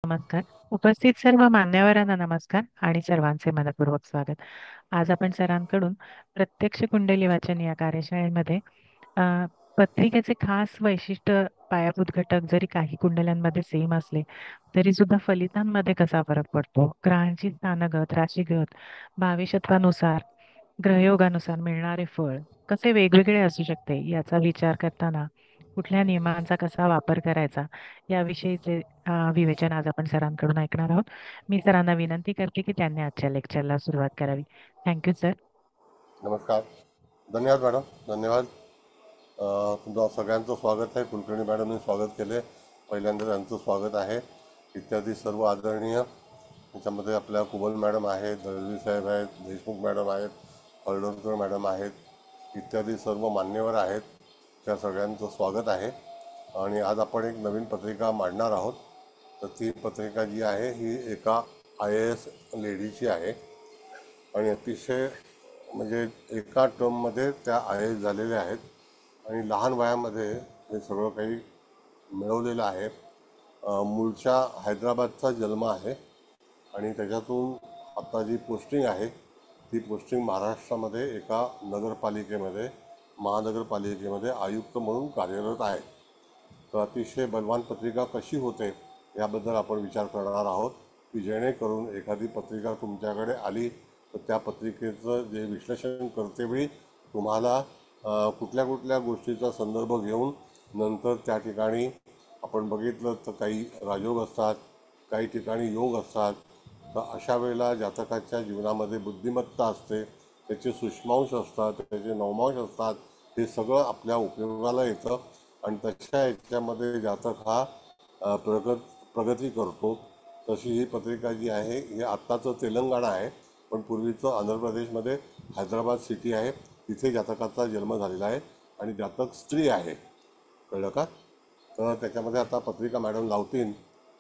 नमस्कार. उपस्थित सर्व मान्यवरांना नमस्कार आणि सर्वांचे मनपूर्वक स्वागत. आज आपण सरांकडून प्रत्यक्ष कुंडली वाचन या कार्यशाळेमध्ये अ, पत्रिकेचे खास वैशिष्ट्य, पायाभूत घटक जरी काही कुंडल्यांमध्ये सेम असले तरी सुद्धा फलितांमध्ये कसा फरक पडतो, ग्रहांची स्थानगत, राशीगत, भाविषत्वानुसार, ग्रहयोगानुसार मिळणारे फळ कसे वेगवेगळे असू शकते याचा विचार करताना कुठल्या नियमांचा कसा वापर करायचा याविषयीचे विवेचन आज आपण सरांकडून ऐकणार आहोत. मी सरांना विनंती करते की त्यांनी आजच्या लेक्चरला सुरुवात करावी. Thank you sir. नमस्कार. धन्यवाद मॅडम. धन्यवाद. तुमचं सगळ्यांचं स्वागत आहे. कुलकर्णी मॅडमने स्वागत केले. पहिल्यांदा त्यांचं स्वागत आहे. इत्यादी सर्व आदरणीय, त्याच्यामध्ये आपल्या कुबल मॅडम आहेत, दळवी साहेब आहेत, देशमुख मॅडम आहेत, हळदणकर मॅडम आहेत, इत्यादी सर्व मान्यवर आहेत. त्या सगळ्यांचं स्वागत आहे. आणि आज आपण एक नवीन पत्रिका मांडणार आहोत. तर ती पत्रिका जी आहे ही एका IAS लेडीची आहे आणि अतिशय म्हणजे एका टर्ममध्ये त्या IAS झालेल्या आहेत आणि लहान वयामध्ये हे सगळं काही मिळवलेलं आहे. मूळच्या हैदराबादचा जन्म आहे आणि त्याच्यातून आता जी पोस्टिंग आहे ती पोस्टिंग महाराष्ट्रामध्ये एका नगरपालिकेमध्ये, महानगरपालिकेमध्ये आयुक्त म्हणून कार्यरत आहे. तर अतिशय बलवान पत्रिका कशी होते याबद्दल आपण विचार करणार आहोत की जेणेकरून एखादी पत्रिका तुमच्याकडे आली तर त्या पत्रिकेचं जे विश्लेषण करतेवेळी तुम्हाला कुठल्या कुठल्या गोष्टीचा संदर्भ घेऊन नंतर त्या ठिकाणी आपण बघितलं तर काही राजयोग असतात, काही ठिकाणी योग असतात. तर अशा वेळेला जातकाच्या जीवनामध्ये बुद्धिमत्ता असते, त्याचे सूक्ष्मांश असतात, त्याचे नवमांश असतात. हे सगळं आपल्या उपयोगाला येतं आणि तशा याच्यामध्ये जातक हा प्रगती करतो. तशी ही पत्रिका जी आहे ही आत्ताचं तेलंगणा आहे, पण पूर्वीचं आंध्र प्रदेशमध्ये हैदराबाद सिटी आहे, तिथे जातकाचा जन्म झालेला आहे आणि जातक स्त्री आहे. कळलं का? तर त्याच्यामध्ये आता पत्रिका मॅडम लावतील.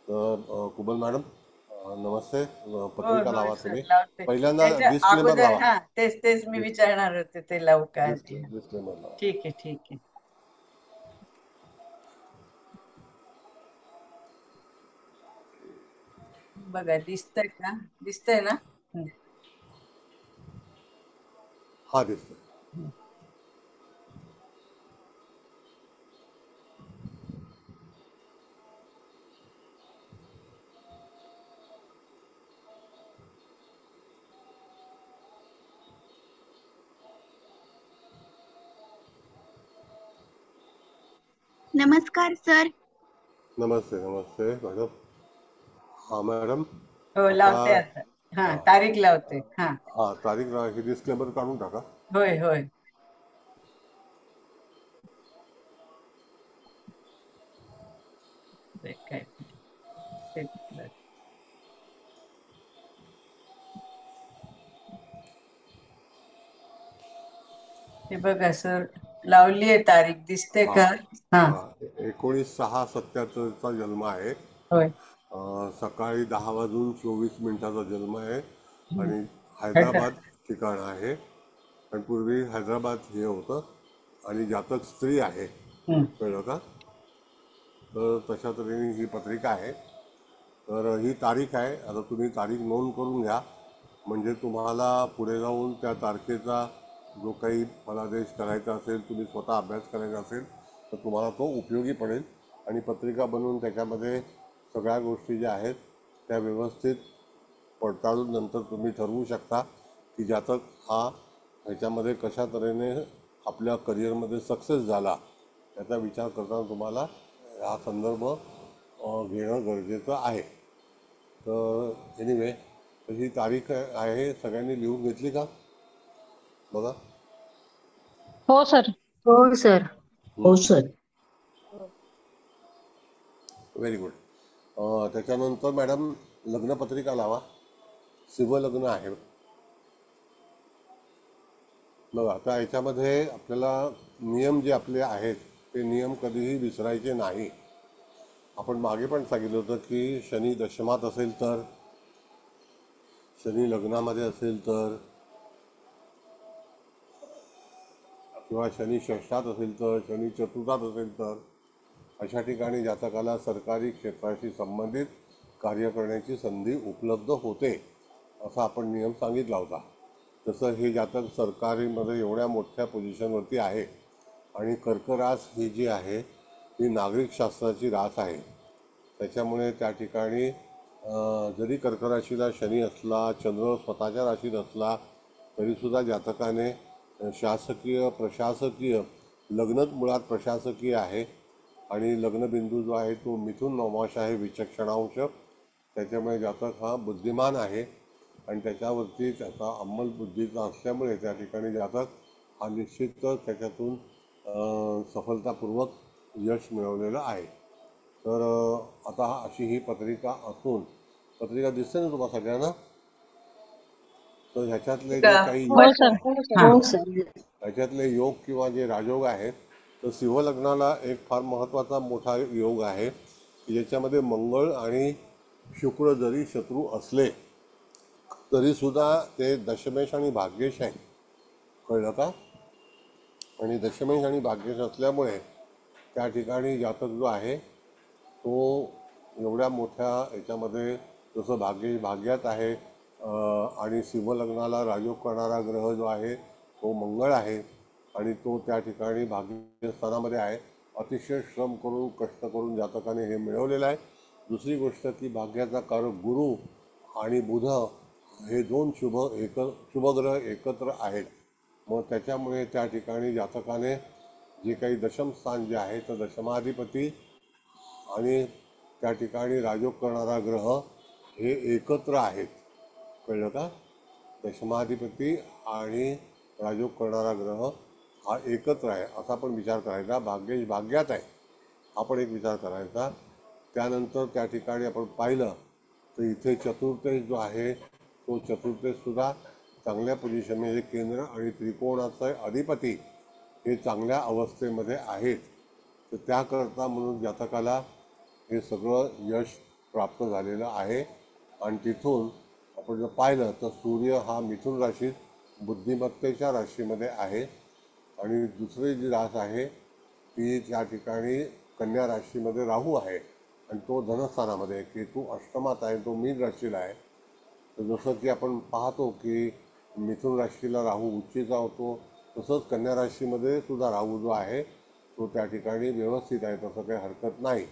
तर कुबल मॅडम, नमस्ते. होय पत्रिका होय लावा सर तुम्ही. लावते. पहिल्यांदा त्याच्या डिस्क्लेमर अगोदर लावा. तेच मी विचारणार होते, ते लावू का आधी? डिस्क्लेमर लावा. ठीक आहे ठीक आहे. बघा, दिसतंय का? दिसतंय ना? हा दिसतोय. नमस्कार सर. नमस्ते नमस्ते मॅडम. हा मॅडम, हो आता लावते आता. तारीख लावते. हा तारीख ही डिस्क्लेमर काढून टाका. होय होय. काय हे बघा सर, लावली आहे तारीख, दिसते हा का? हा. हा 19/6/77चा जन्म आहे. होय. सकाळी 10:24 जन्म आहे आणि हटा. हैदराबाद ठिकाण आहे. आणि पूर्वी हैदराबाद हे होतं आणि जातक स्त्री आहे. कळलं का? तर तशा तऱ्हेने ही पत्रिका आहे. तर ही तारीख आहे. आता तुम्ही तारीख नोंद करून घ्या, म्हणजे तुम्हाला पुढे जाऊन त्या तारखेचा जो काही फलादेश करायचा असेल, तुम्ही स्वतः अभ्यास करायचा असेल तर तुम्हाला तो उपयोगी पडेल. आणि पत्रिका बनवून त्याच्यामध्ये सगळ्या गोष्टी ज्या आहेत त्या व्यवस्थित पडताळून नंतर तुम्ही ठरवू शकता की जातक हा ह्याच्यामध्ये कशा तऱ्हेने आपल्या करिअरमध्ये सक्सेस झाला याचा विचार करताना तुम्हाला हा संदर्भ घेणं गरजेचं आहे. तर एनिवे, ही तारीख आहे, सगळ्यांनी लिहून घेतली का? बघा. हो सर. हो सर. हो सर. Very good. त्याच्यानंतर मॅडम लग्नपत्रिका लावा. शिवलग्न आहे. बघा, आता याच्यामध्ये आपल्याला नियम जे आपले आहेत ते नियम कधीही विसरायचे नाही. आपण मागे पण सांगितलं होतं की शनी दशमात असेल तर, शनी लग्नामध्ये असेल तर, किंवा शनी षष्ठात असेल तर, शनी चतुर्थात असेल तर, अशा ठिकाणी जातकाला सरकारी क्षेत्राशी संबंधित कार्य करण्याची संधी उपलब्ध होते असा आपण नियम सांगितला होता. तसं हे जातक सरकारीमध्ये एवढ्या मोठ्या पोझिशनवरती आहे आणि कर्क रास ही जी आहे ही नागरिक शास्त्राची रास आहे. त्याच्यामुळे त्या ठिकाणी जरी कर्क राशीला शनी असला, चंद्र स्वतःच्या राशीत असला, तरीसुद्धा जातकाने शासकीय प्रशासकीय लग्नच मुळात प्रशासकीय आहे आणि लग्नबिंदू जो आहे तो मिथुन नवमांश आहे, विचक्षणांश. त्याच्यामुळे जातक हा बुद्धिमान आहे आणि त्याच्यावरती त्याचा अंमलबुद्धीचा असल्यामुळे त्या ठिकाणी जातक हा निश्चितच त्याच्यातून सफलतापूर्वक यश मिळवलेलं आहे. तर आता अशी ही पत्रिका असून, पत्रिका दिसते ना तुम्हाला सगळ्यांना? तर ह्याच्यातले जे काही हो सर. हा. हो सर. ह्याच्यातले योग किंवा जे राजयोग आहेत, तर सिंह लग्नाला एक फार महत्त्वाचा मोठा योग आहे की ज्याच्यामध्ये मंगळ आणि शुक्र जरी शत्रू असले तरीसुद्धा ते दशमेश आणि भाग्येश आहे. कळलं का? आणि दशमेश आणि भाग्येश असल्यामुळे त्या ठिकाणी जातक जो आहे तो एवढ्या मोठ्या याच्यामध्ये जसं भाग्यात आहे आणि सिंह लग्नाला राजयोग करणारा ग्रह जो आहे तो मंगळ आहे आणि तो त्या ठिकाणी भाग्यस्थानामध्ये आहे. अतिशय श्रम करून कष्ट करून जातकाने हे मिळवलेलं आहे. दुसरी गोष्ट की भाग्याचा कारक गुरु आणि बुध हे दोन शुभग्रह एकत्र आहेत. मग त्याच्यामुळे त्या ठिकाणी जातकाने जे काही दशमस्थान जे आहे तर दशमाधिपती आणि त्या ठिकाणी राजयोग करणारा ग्रह हे एकत्र आहेत. कळलं का? दशमाधिपती आणि राजयोग करणारा ग्रह हा एकत्र आहे असा पण विचार करायचा. भाग्यात आहे हा पण एक विचार करायचा. त्यानंतर त्या ठिकाणी आपण पाहिलं तर इथे चतुर्थेश जो आहे तो चतुर्थेशसुद्धा चांगल्या पोझिशन म्हणजे केंद्र आणि त्रिकोणाचा अधिपती हे चांगल्या अवस्थेमध्ये आहेत. तर त्याकरता म्हणून जातकाला हे सगळं यश प्राप्त झालेलं आहे. आणि तिथून आपण जर पाहिलं तर सूर्य हा मिथुन राशीत बुद्धिमत्तेच्या राशीमध्ये आहे आणि दुसरी जी रास आहे ती त्या ठिकाणी कन्या राशीमध्ये राहू आहे आणि तो धनस्थानामध्ये. केतू अष्टमात आहे, तो मीन राशीला आहे. तर जसं की आपण पाहतो की मिथुन राशीला राहू उच्चीचा होतो, तसंच कन्या राशीमध्ये सुद्धा राहू जो आहे तो त्या ठिकाणी व्यवस्थित आहे, तसं काही हरकत नाही.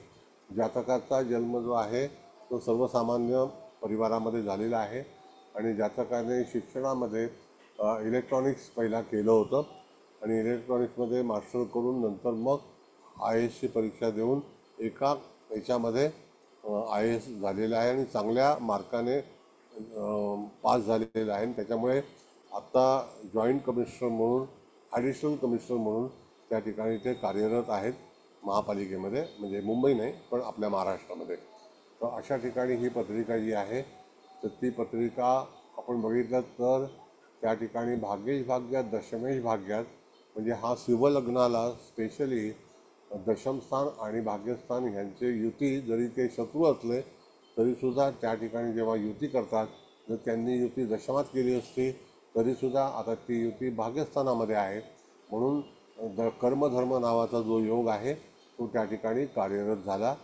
जातकाचा जन्म जो आहे तो सर्वसामान्य परिवारामध्ये झालेला आहे आणि जातकाने शिक्षणामध्ये इलेक्ट्रॉनिक्स पहिला केलं होतं आणि इलेक्ट्रॉनिक्समध्ये मास्टर करून नंतर मग IASची परीक्षा देऊन एका याच्यामध्ये IAS झालेला आहे आणि चांगल्या मार्काने पास झालेला आहे. त्याच्यामुळे आत्ता जॉईंट कमिशनर म्हणून ॲडिशनल कमिशनर म्हणून त्या ठिकाणी ते कार्यरत आहेत महापालिकेमध्ये, म्हणजे मुंबई नाही पण आपल्या महाराष्ट्रामध्ये. तर अशा ठिकाणी ही पत्रिका जी आहे तर ती पत्रिका आपण बघितलं तर त्या ठिकाणी भाग्यात दशमेश भाग्यात म्हणजे हा सिंह लग्नाला स्पेशली दशमस्थान आणि भाग्यस्थान ह्यांचे युती जरी ते शत्रू असले तरीसुद्धा त्या ठिकाणी जेव्हा युती करतात, जर त्यांनी युती दशमात केली असती तरीसुद्धा आता ती युती भाग्यस्थानामध्ये आहे. म्हणून कर्मधर्म नावाचा जो योग आहे तो त्या ठिकाणी कार्यरत झाला.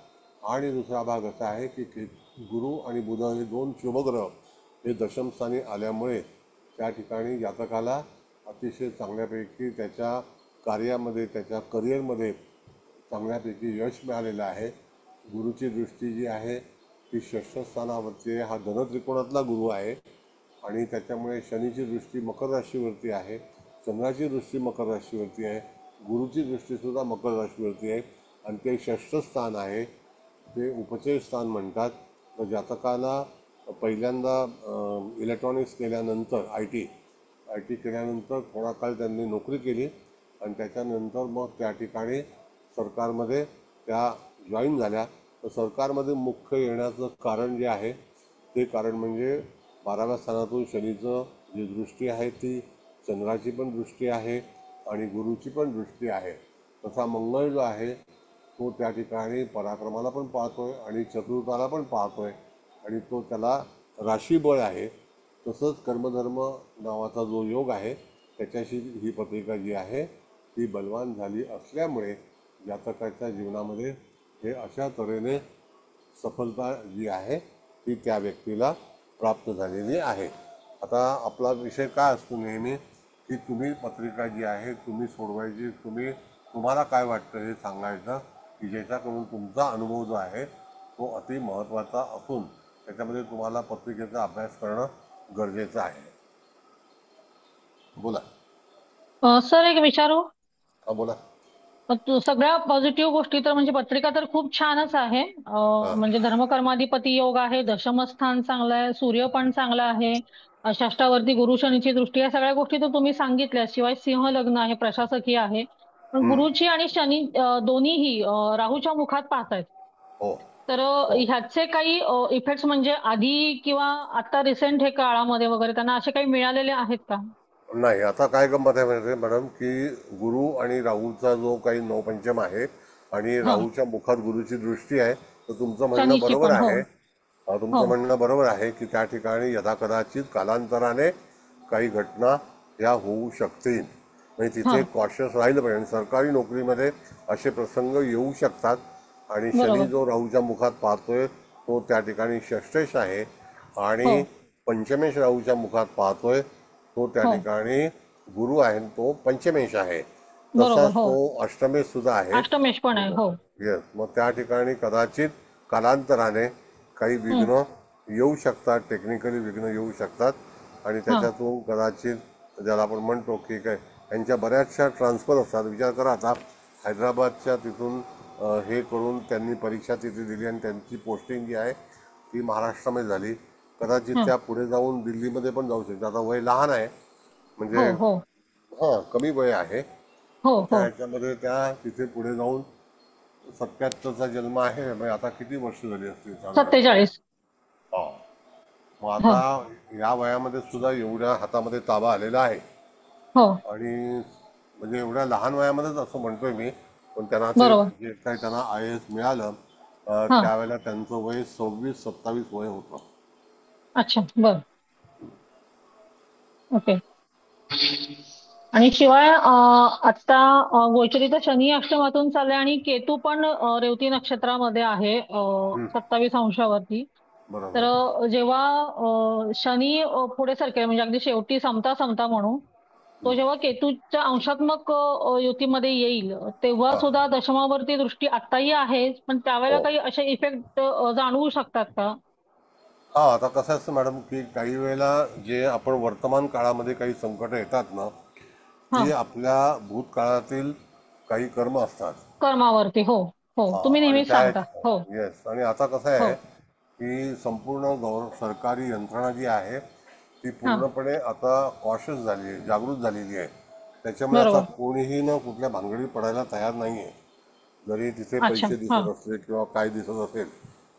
आणि दुसरा भाग असा आहे की गुरु आणि बुध हे दोन शुभग्रह हे दशमस्थानी आल्यामुळे त्या ठिकाणी जातकाला अतिशय चांगल्यापैकी त्याच्या कार्यामध्ये त्याच्या करिअरमध्ये चांगल्यापैकी यश मिळालेलं आहे. गुरुची दृष्टी जी आहे ती षष्ठस्थानावरती आहे. हा धनत्रिकोणातला गुरु आहे आणि त्याच्यामुळे शनीची दृष्टी मकर राशीवरती आहे, चंद्राची दृष्टी मकर राशीवरती आहे, गुरुची दृष्टीसुद्धा मकर राशीवरती आहे आणि ते षष्ठ स्थान आहे, ते उपचय स्थान म्हणतात. तर जातकाला पहिल्यांदा इलेक्ट्रॉनिक्स केल्यानंतर आय टी केल्यानंतर थोडा काळ त्यांनी नोकरी केली आणि त्याच्यानंतर मग त्या ठिकाणी सरकारमध्ये त्या जॉईन झाल्या. तर सरकारमध्ये मुख्य येण्याचं कारण जे आहे ते कारण म्हणजे 12व्या स्थानातून शनीचं जी दृष्टी आहे ती चंद्राची पण दृष्टी आहे आणि गुरुची पण दृष्टी आहे. तसा मंगळ जो आहे तो त्या ठिकाणी पराक्रमाला पण पाहतोय आणि चतुर्थाला पण पाहतोय आणि तो त्याला राशीबळ आहे. तसंच कर्मधर्म नावाचा जो योग आहे त्याच्याशी ही पत्रिका जी आहे ती बलवान झाली असल्यामुळे जातकाच्या जीवनामध्ये हे अशा तऱ्हेने सफलता जी आहे ती त्या व्यक्तीला प्राप्त झालेली आहे. आता आपला विषय काय असतो नेहमी की तुम्ही पत्रिका जी आहे तुम्ही सोडवायची, तुम्हाला काय वाटतं हे सांगायचं, की ज्याच्याकडून तुमचा अनुभव जो आहे तो अति महत्त्वाचा असून त्याच्यामध्ये तुम्हाला पत्रिकेचा अभ्यास करणं गरजेचं आहे. बोला. सर एक विचारू. हा बोला. सगळ्या पॉझिटिव्ह गोष्टी तर म्हणजे पत्रिका तर खूप छानच आहे. हां. म्हणजे धर्मकर्माधिपती योग आहे, दशमस्थान चांगलं आहे, सूर्य पण चांगला आहे, षष्ठावरती गुरु शनीची दृष्टी, या सगळ्या गोष्टी तर तुम्ही सांगितल्या. शिवाय सिंह लग्न आहे, प्रशासकीय आहे. पण गुरुची आणि शनी दोन्हीही राहूच्या मुखात पाहतायत. हो तर हो. ह्याचे काही इफेक्ट्स म्हणजे आधी किंवा आता रिसेंट हे काळामध्ये वगैरे त्यांना असे काही मिळालेले आहेत का? नाही, आता काय गंमत आहे माहिती आहे मॅडम, की गुरु आणि राहूचा जो काही नवपंचम आहे आणि हा, राहूच्या मुखात गुरुची दृष्टी आहे, तर तुमचं म्हणणं शनीची बरोबर पण. हो. आहे. हो. तुमचं म्हणणं बरोबर आहे की त्या ठिकाणी यदाकदाचित कालांतराने काही घटना ह्या होऊ शकतील. म्हणजे हा, तिथे कॉशियस राहिलं पाहिजे. आणि सरकारी नोकरीमध्ये असे प्रसंग येऊ शकतात. आणि शनी बरोबर. जो राहूच्या मुखात पाहतोय तो त्या ठिकाणी षष्ठेश आहे हो. आणि पंचमेश राहूच्या मुखात पाहतोय तो त्या हो. ठिकाणी गुरु आहे, तो पंचमेश आहे. बरोबर. तसाच हो. तो अष्टमेश सुद्धा आहे. अष्टमेश पण आहे. हो. येस, मग त्या ठिकाणी कदाचित कालांतराने काही हम्म. विघ्न येऊ शकतात, टेक्निकली विघ्न येऊ शकतात. आणि हा. त्याच्यातून कदाचित ज्याला आपण म्हणतो की काय यांच्या बऱ्याचशा ट्रान्सफर असतात. विचार करा, आता हैदराबादच्या तिथून हे करून त्यांनी परीक्षा तिथे दिली आणि त्यांची पोस्टिंग जी आहे ती महाराष्ट्रामध्ये झाली. कदाचित हा. त्या पुढे जाऊन दिल्लीमध्ये पण जाऊ शकतात. आता वय लहान आहे, हो. म्हणजे हो. कमी वय आहे. हो. तर त्या हो. ह्याच्यामध्ये त्या तिथे पुढे जाऊन 77चा जन्म आहे, म्हणजे आता किती वर्ष झाली असतील सांगा. 47. हा. मग हा. आता या वयामध्ये सुद्धा एवढ्या हातामध्ये ताबा आलेला आहे. हो. आणि म्हणजे एवढ्या लहान वयामध्येच असं म्हणतोय मी, पण त्यांना ते बरोबर. जे काही त्यांना IAS मिळालं हा. त्यावेळेला त्यांचं वय 26-27 वय होतं. अच्छा. बर. ओके. आणि शिवाय आता गोचरीचा शनी अष्टमातून चाललाय आणि केतू पण रेवती नक्षत्रामध्ये आहे, 27 अंशावरती. तर बरोबर. जेव्हा शनी पुढे सरकेल म्हणजे अगदी शेवटी संपता संपता म्हणू, तो जेव्हा केतूच्या अंशात्मक युतीमध्ये येईल तेव्हा हा सुद्धा दशमावरती दृष्टी आत्ताही आहे, पण त्यावेळेला हो. काही असे इफेक्ट जाणवू शकतात का? हा, आता कसं असतं मॅडम, की काही वेळेला जे आपण वर्तमान काळामध्ये काही संकट येतात ना, हा. ते आपल्या भूतकाळातील काही कर्म असतात. कर्मावरती. हो. हो. हा, तुम्ही आणि नेहमीच त्या सांगता. हो. येस, आणि आता कसं हो. आहे की संपूर्ण सरकारी यंत्रणा जी आहे ती हा. पूर्णपणे आता कॉशियस झाली आहे, जागृत झालेली आहे. त्याच्यामुळे आता बरोबर. कोणीही ना कुठल्या भानगडीत पडायला तयार नाही आहे. जरी तिथे अच्छा. पैसे हा. दिसत असले किंवा काय दिसत असेल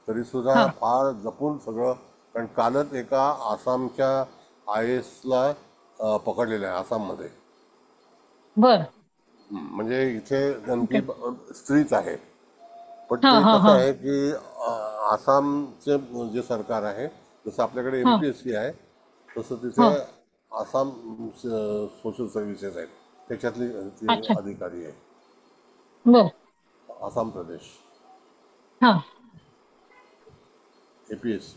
तरी सुद्धा हा. फार जपून सगळं. कारण कालच एका आसामच्या IASला पकडलेलं आहे आसाममध्ये. बर. म्हणजे इथे ओके. नेमकी स्त्रीच आहे. पण हा. ते हा. कसं हा. आहे की आसामचे जे सरकार आहे, जसं आपल्याकडे हा. MPSC आहे तसं तिथे हा. आसाम सोशल सर्व्हिसेस आहेत, त्याच्यातली ती अच्छा. अधिकारी आहे. बर. आसाम प्रदेश हा. APSC.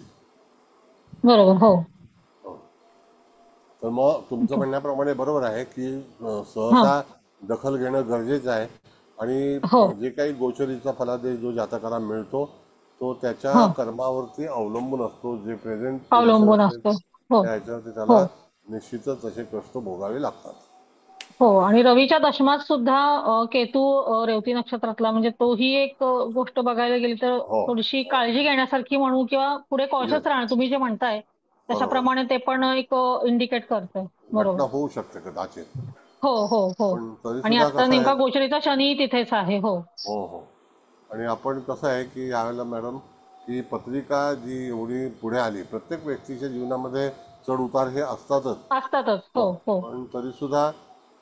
बरोबर. हो. तर मग तुमचं ओके. म्हणण्याप्रमाणे बरोबर आहे की हा. सहसा दखल घेणं गरजेचं आहे. आणि हो. जे काही गोचरीचा फलादेश जो जातकाला मिळतो तो त्याच्या हा. कर्मावरती अवलंबून असतो. जे प्रेझेंट पोझिशन अवलंबून असेल असतो. हो. त्या ह्याच्यावरती हो. त्याला निश्चितच असे कष्ट भोगावे लागतात. हो. आणि रवीच्या दशमात सुद्धा केतू रेवती नक्षत्रातला, म्हणजे तोही एक गोष्ट बघायला गेली तर हो थोडीशी हो. काळजी घेण्यासारखी म्हणू, किंवा पुढे कॉशस येस, राहणं तुम्ही जे म्हणताय बरोबर. त्याच्याप्रमाणे ते पण एक इंडिकेट करतंय. बरोबर. घटना होऊ शकते कदाचित. हो. हो. हो. पण तरी आणि सुद्धा आता कसं आहे. नेमका गोचरीचा शनी तिथेच आहे. हो. हो हो. आणि आपण कसं आहे की यावेळेला मॅडम, की पत्रिका जी एवढी पुढे आली, प्रत्येक व्यक्तीच्या जीवनामध्ये चढ उतार हे असतातच. असतातच. हो. हो. हो. पण तरीसुद्धा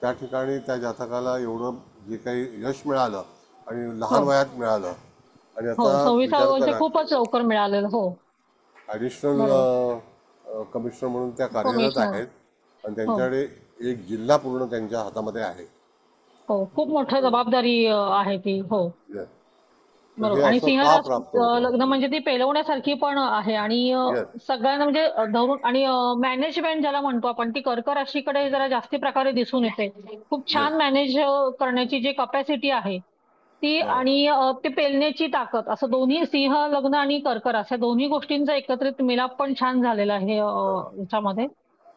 त्या ठिकाणी त्या जातकाला एवढं जे काही यश मिळालं आणि हो. लहान वयात मिळालं. आणि हो. आता 26 विचार वर्ष करा, खूपच लवकर मिळालेलं. हो. बरोबर. ॲडिशनल कमिशनर म्हणून त्या कार्यरत कमिशनर. आहेत. आणि हो. त्यांच्याकडे एक जिल्हा पूर्ण त्यांच्या हातामध्ये आहे. हो. खूप मोठी जबाबदारी आहे ती. हो. Yes. तर हे बरोबर. आणि असं सिंह का प्राप्त होतं? लग्न म्हणजे ती पेलवण्यासारखी पण आहे आणि येस. सगळ्यांना म्हणजे धरून आणि मॅनेजमेंट ज्याला म्हणतो आपण ती कर्क राशीकडे जरा जास्ती प्रकारे दिसून येते. खूप येस. छान मॅनेज करण्याची जी कपॅसिटी आहे ती बरोबर. आणि ते पेलण्याची ताकद असं दोन्ही सिंह लग्न आणि कर्क रास या दोन्ही गोष्टींचा एकत्रित मिलाप पण छान झालेला आहे बरोबर. याच्यामध्ये.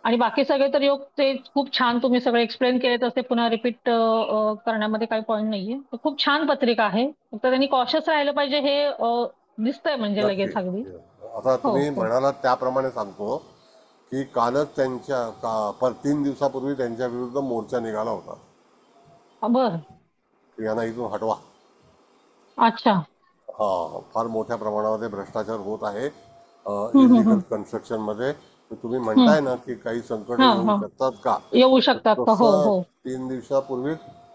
आणि बाकी सगळे तर योग ते खूप छान तुम्ही सगळे एक्सप्लेन केले तसे पुन्हा रिपीट करण्यामध्ये काही पॉईंट नाहीये. तर खूप छान पत्रिका आहे. फक्त त्यांनी कॉशियस राहिलं पाहिजे हे दिसतंय म्हणजे नक्की. लगेच अगदी. येस. आता हो, तुम्ही हो. म्हणालात त्याप्रमाणे सांगतो की कालच पर 3 दिवसापूर्वी त्यांच्या विरुद्ध मोर्चा निघाला होता बरं. की यांना इथून हटवा. अच्छा. हा, फार मोठ्या प्रमाणामध्ये भ्रष्टाचार होत आहे हं, हं, इलिगल हं. कन्स्ट्रक्शन मध्ये. तर तुम्ही हं. म्हणताय ना की काही संकट हां, येऊ हां. शकतात का, येऊ तर शकतात का? हो, तसं हो. 3 दिवसापूर्वी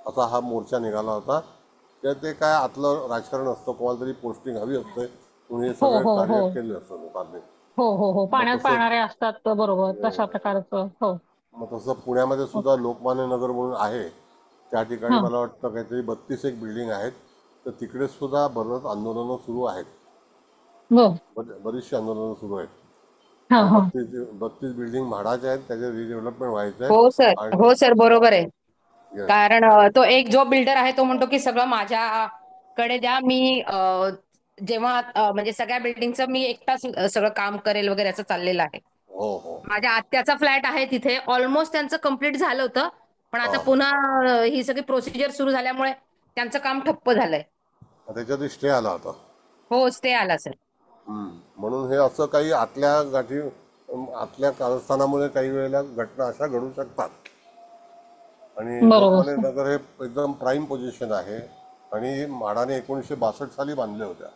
असा हा मोर्चा निघाला होता. तर ते काय आतलं राजकारण असतं, कोणाला तरी पोस्टिंग हवी असते, तुम्ही हे हो, सगळे हो, हो. कार्य केले असतं लोकांनी. हो, हो, हो. मग पाण्यात तसं पाळणारे असतात बरोबर तशा प्रकारचं. हो. मग तसं पुण्यामध्ये हो. सुद्धा लोकमान्य नगर म्हणून आहे, त्या ठिकाणी हां. मला वाटतं काहीतरी 32 बिल्डिंग आहेत. तर तिकडे सुद्धा बरंच आंदोलनं सुरू आहेत. बरं. बरीचशी आंदोलनं सुरू आहेत. हां, कारण हां. 32 बिल्डिंग म्हाडाच्या आहेत, त्याचे रिडेव्हलपमेंट व्हायचं आहे. हो सर, आणि हो सर, बरोबर आहे. येस. कारण तो एक जो बिल्डर आहे तो म्हणतो की सगळं माझ्याकडे द्या, मी जेव्हा म्हणजे सगळ्या बिल्डिंगचं मी एकटाच सगळं काम करेल वगैरे असं चाललेलं आहे. हो हो. माझ्या आत्याचा फ्लॅट आहे तिथे, ऑलमोस्ट त्यांचं कम्प्लीट झालं होतं, पण आता हा, पुन्हा ही सगळी प्रोसिजर सुरू झाल्यामुळे त्यांचं काम ठप्प झालंय. त्याच्यात स्टे आला होता. हो, स्टे आला सर. म्हणून हे असं काही आतल्या गाठी, आतल्या कारस्थानामुळे काही वेळेला घटना अशा घडू शकतात. आणि लोकमान्य बरोबर. नगर हे एकदम प्राईम पोझिशन आहे आणि म्हाडाने 1962 साली बांधल्या होत्या.